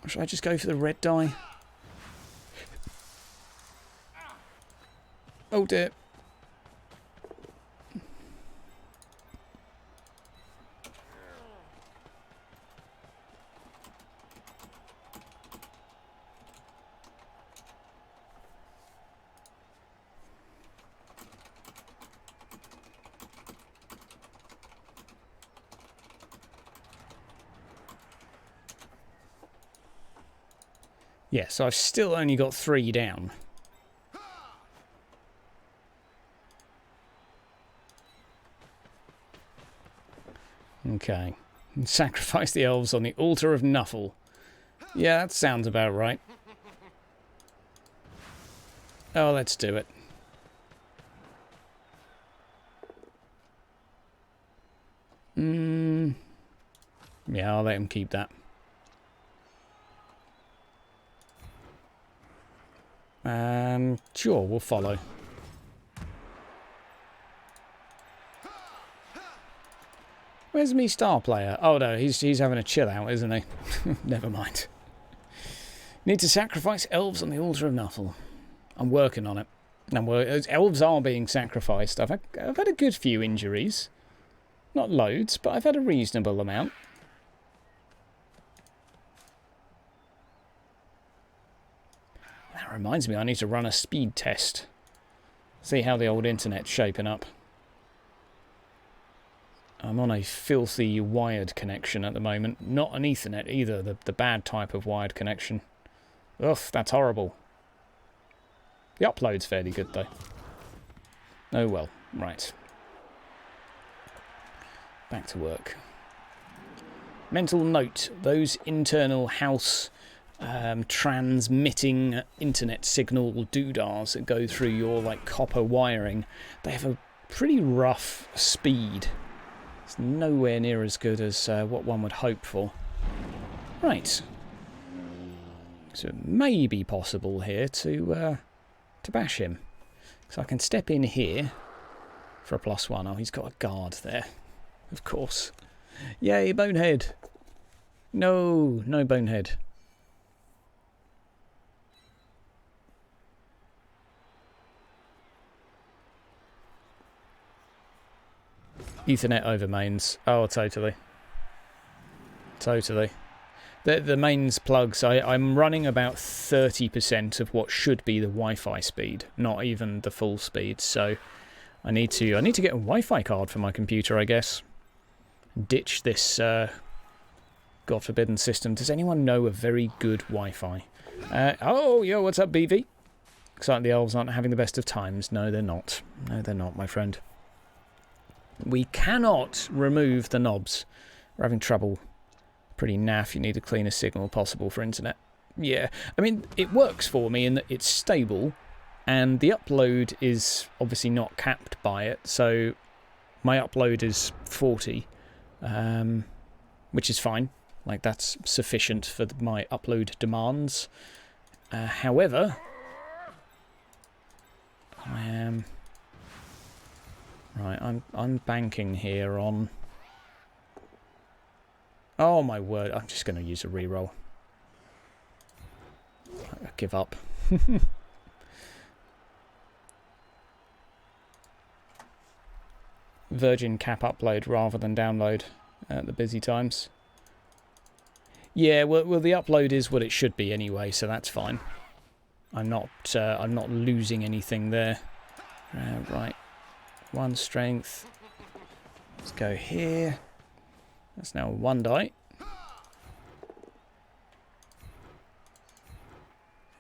Or should I just go for the red die? Oh dear. Yeah, so I've still only got 3 down. Okay. Sacrifice the elves on the altar of Nuffle. Yeah, that sounds about right. Oh, let's do it. Yeah, I'll let him keep that. Sure, we'll follow. Where's me star player? Oh no, he's having a chill out, isn't he? Never mind. Need to sacrifice elves on the altar of Nuffle. I'm working on it. Elves are being sacrificed. I've had a good few injuries. Not loads, but I've had a reasonable amount. That reminds me, I need to run a speed test. See how the old internet's shaping up. I'm on a filthy wired connection at the moment. Not an Ethernet either, the bad type of wired connection. Ugh, that's horrible. The upload's fairly good though. Oh well, right. Back to work. Mental note, those internal house transmitting internet signal doodahs that go through your like copper wiring, they have a pretty rough speed. It's nowhere near as good as what one would hope for. Right. So it may be possible here to bash him. So I can step in here for a +1. Oh, he's got a guard there. Of course. Yay, bonehead. No, no bonehead. Ethernet over mains. Oh, totally. Totally. The mains plugs, I'm running about 30% of what should be the Wi-Fi speed, not even the full speed. So I need to get a Wi-Fi card for my computer, I guess. Ditch this God forbidden system. Does anyone know a very good Wi-Fi? Oh, yo, what's up, BV? Looks like the elves aren't having the best of times. No, they're not. No, they're not, my friend. We cannot remove the knobs. We're having trouble Pretty naff. You need the cleanest signal possible for internet. Yeah, I mean, it works for me in that it's stable, and the upload is obviously not capped by it, so my upload is 40, which is fine. Like, that's sufficient for my upload demands. However, I am... Right, I'm banking here on... Oh my word, I'm just going to use a reroll. I give up. Virgin cap upload rather than download at the busy times. Yeah, well, the upload is what it should be anyway, so that's fine. I'm not losing anything there. Right, 1 strength. Let's go here. That's now 1 die.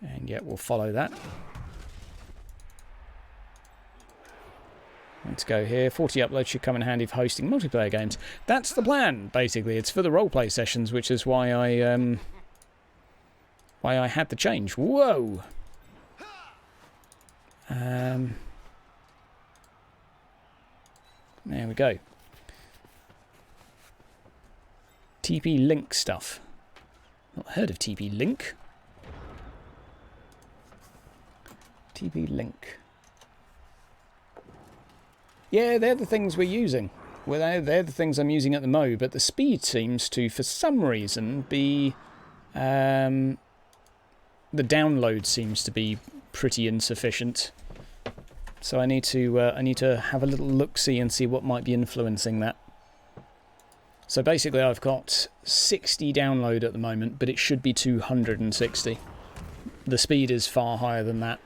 And yet we'll follow that. Let's go here. 40 uploads should come in handy for hosting multiplayer games. That's the plan, basically. It's for the roleplay sessions, which is why I had the change. Whoa! There we go. TP Link stuff. Not heard of TP Link. TP Link. Yeah, they're the things we're using. Well, they're the things I'm using at the mo, but the speed seems to, for some reason, be... the download seems to be pretty insufficient. So I need to have a little look-see and see what might be influencing that. So basically I've got 60 download at the moment, but it should be 260. The speed is far higher than that.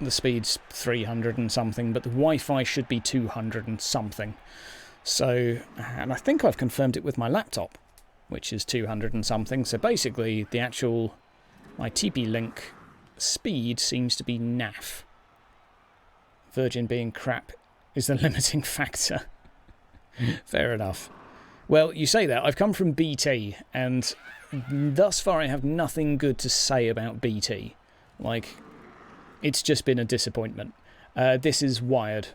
The speed's 300 and something, but the Wi-Fi should be 200 and something. So, and I think I've confirmed it with my laptop, which is 200 and something. So basically the actual, my TP-Link speed seems to be naff. Virgin being crap is the limiting factor. Fair enough. Well, you say that. I've come from BT, and thus far I have nothing good to say about BT. Like, it's just been a disappointment. This is wired.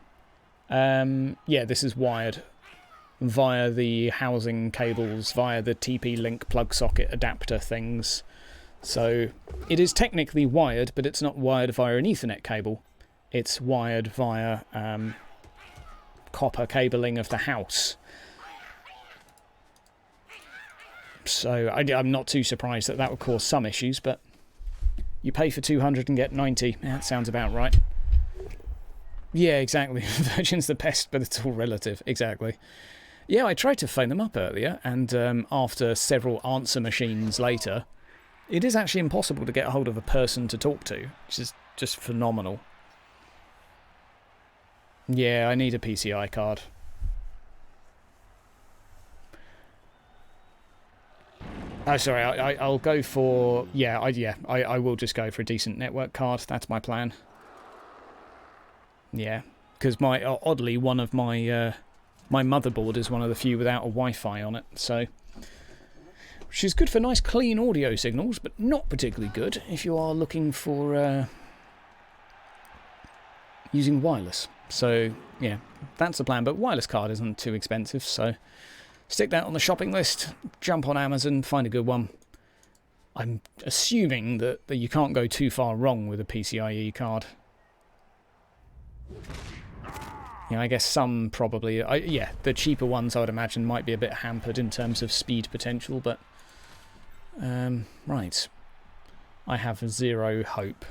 Yeah, this is wired via the housing cables, via the TP-Link plug socket adapter things. So it is technically wired, but it's not wired via an Ethernet cable. It's wired via copper cabling of the house. So I'm not too surprised that that would cause some issues, but you pay for 200 and get 90. Yeah, that sounds about right. Yeah, exactly. Virgin's the best, but it's all relative. Exactly. Yeah, I tried to phone them up earlier, and after several answer machines later, it is actually impossible to get a hold of a person to talk to, which is just phenomenal. Yeah, I need a PCI card. Oh, sorry, I'll go for... Yeah, I will just go for a decent network card. That's my plan. Yeah, because oddly, one of my my motherboard is one of the few without a Wi-Fi on it, so... Which is good for nice clean audio signals, but not particularly good if you are looking for using wireless. So, yeah, that's the plan, but wireless card isn't too expensive, so... Stick that on the shopping list, jump on Amazon, find a good one. I'm assuming that you can't go too far wrong with a PCIe card. Yeah, I guess some probably... yeah, the cheaper ones I would imagine might be a bit hampered in terms of speed potential, but... right. I have zero hope.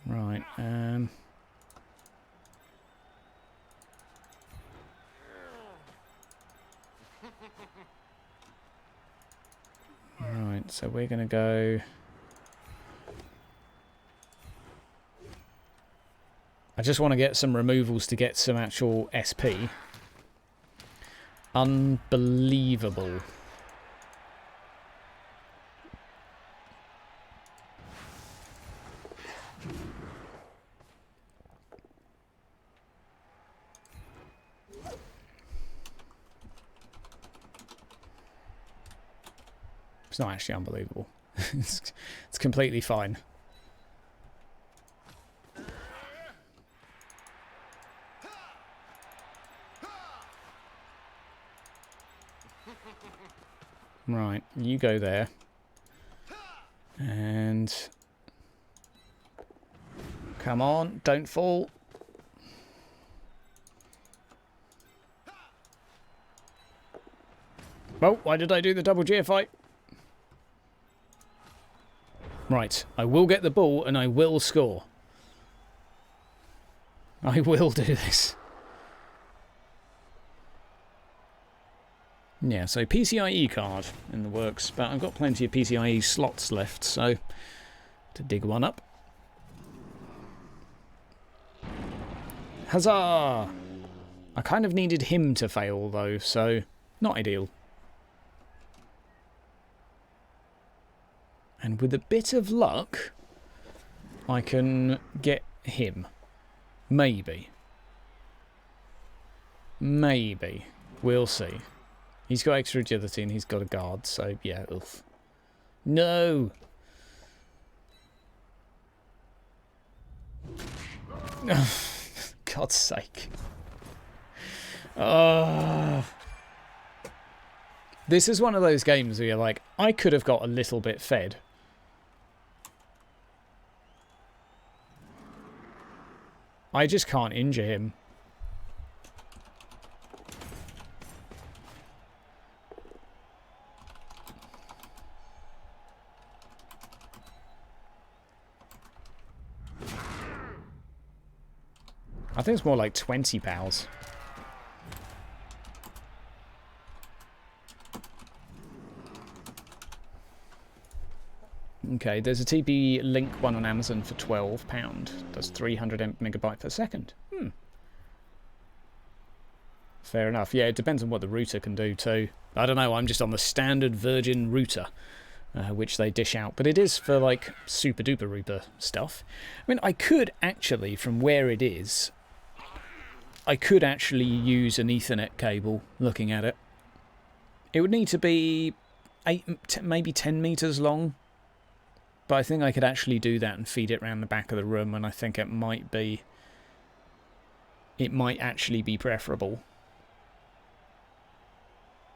Right, Right, so we're going to go... I just want to get some removals to get some actual SP. Unbelievable. It's not actually unbelievable. It's completely fine. Right, you go there. And... come on, don't fall. Well, why did I do the double GFI? Right, I will get the ball and I will score. I will do this. Yeah, so PCIe card in the works, but I've got plenty of PCIe slots left, so to dig one up. Huzzah! I kind of needed him to fail though, so not ideal. And with a bit of luck, I can get him. Maybe. Maybe. We'll see. He's got extra agility and he's got a guard, so yeah, oof. No! God's sake. This is one of those games where you're like, I could have got a little bit fed. I just can't injure him. I think it's more like 20 pals. Okay, there's a TP Link one on Amazon for £12. Does 300 megabyte per second. Fair enough. Yeah, it depends on what the router can do too. I don't know, I'm just on the standard Virgin router, which they dish out. But it is for like super duper router stuff. I mean, I could actually, from where it is, I could actually use an Ethernet cable looking at it. It would need to be maybe 10 meters long. But I think I could actually do that and feed it around the back of the room, and I think it might actually be preferable.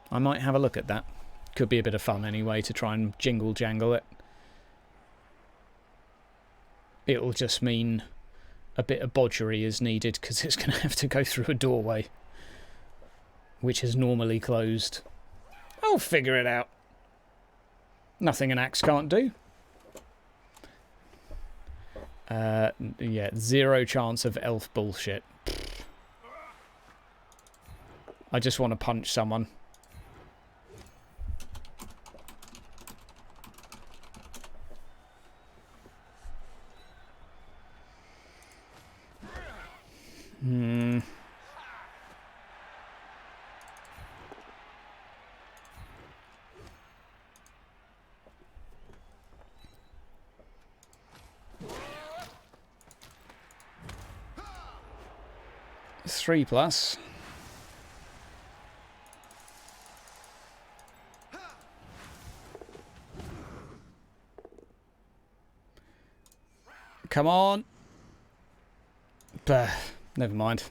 I might have a look at that. Could be a bit of fun anyway to try and jingle jangle it. It'll just mean a bit of bodgery is needed because it's going to have to go through a doorway, which is normally closed. I'll figure it out. Nothing an axe can't do. Yeah, 0 chance of elf bullshit. I just want to punch someone. Three plus. Come on. Bah, never mind.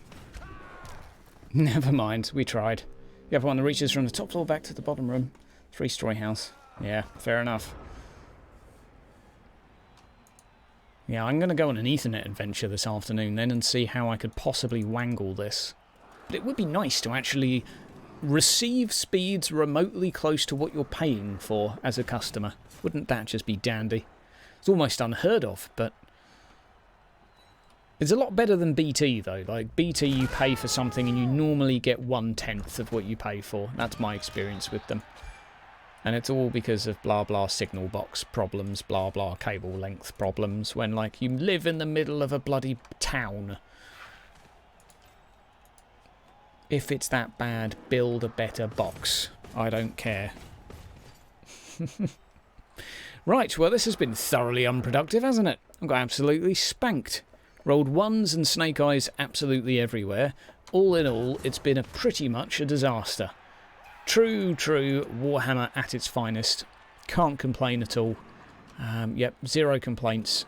Never mind, we tried. You have one that reaches from the top floor back to the bottom room. 3-story house. Yeah, fair enough. Yeah, I'm going to go on an Ethernet adventure this afternoon then and see how I could possibly wangle this. But it would be nice to actually receive speeds remotely close to what you're paying for as a customer. Wouldn't that just be dandy? It's almost unheard of, but it's a lot better than BT though. Like BT, you pay for something and you normally get 1/10 of what you pay for. That's my experience with them. And it's all because of blah blah signal box problems, blah blah cable length problems, when like you live in the middle of a bloody town. If it's that bad, build a better box. I don't care. Right, well this has been thoroughly unproductive, hasn't it? I got absolutely spanked. Rolled ones and snake eyes absolutely everywhere. All in all, it's been pretty much a disaster. True Warhammer at its finest. Can't complain at all. Yep, 0 complaints.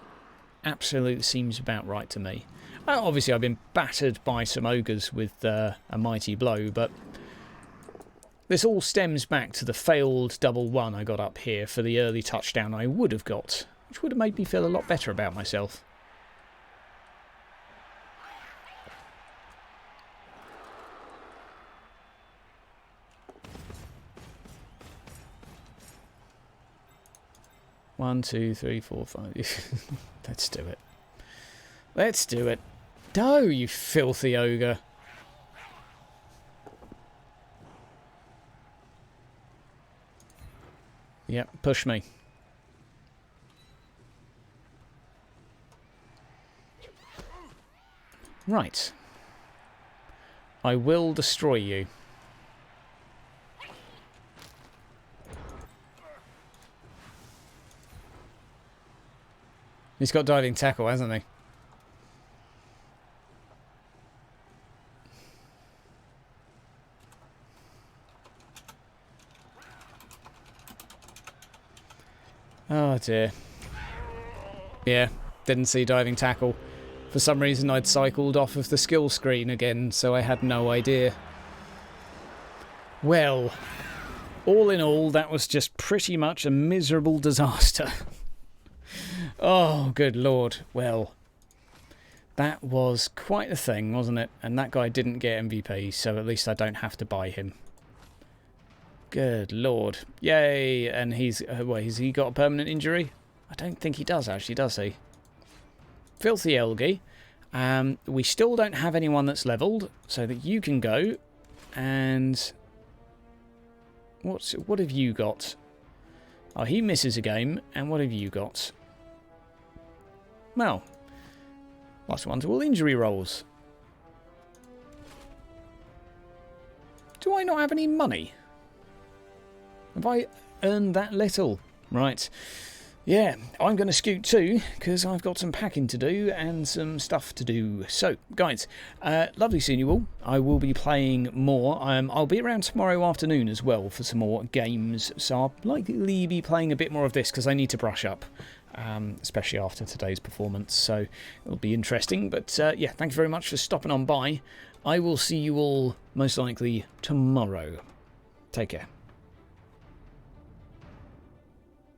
Absolutely seems about right to me. Obviously, I've been battered by some ogres with a mighty blow, but this all stems back to the failed double one I got up here for the early touchdown I would have got, which would have made me feel a lot better about myself. One, two, three, four, five. Let's do it. Let's do it. No, you filthy ogre. Yep, push me. Right. I will destroy you. He's got diving tackle, hasn't he? Oh dear. Yeah, didn't see diving tackle. For some reason I'd cycled off of the skill screen again, so I had no idea. Well, all in all, that was just pretty much a miserable disaster. Oh, good lord. Well, that was quite a thing, wasn't it? And that guy didn't get MVP, so at least I don't have to buy him. Good lord. Yay! And he's... wait, has he got a permanent injury? I don't think he does, actually, does he? Filthy Elgi. We still don't have anyone that's leveled, so that you can go. And... what have you got? Oh, he misses a game. And what have you got? Well, last one's all injury rolls. Do I not have any money? Have I earned that little? Right. Yeah, I'm going to scoot too, because I've got some packing to do and some stuff to do. So, guys, lovely seeing you all. I will be playing more. I'll be around tomorrow afternoon as well for some more games, so I'll likely be playing a bit more of this because I need to brush up, especially after today's performance. So, it'll be interesting. But, yeah, thank you very much for stopping on by. I will see you all most likely tomorrow. Take care.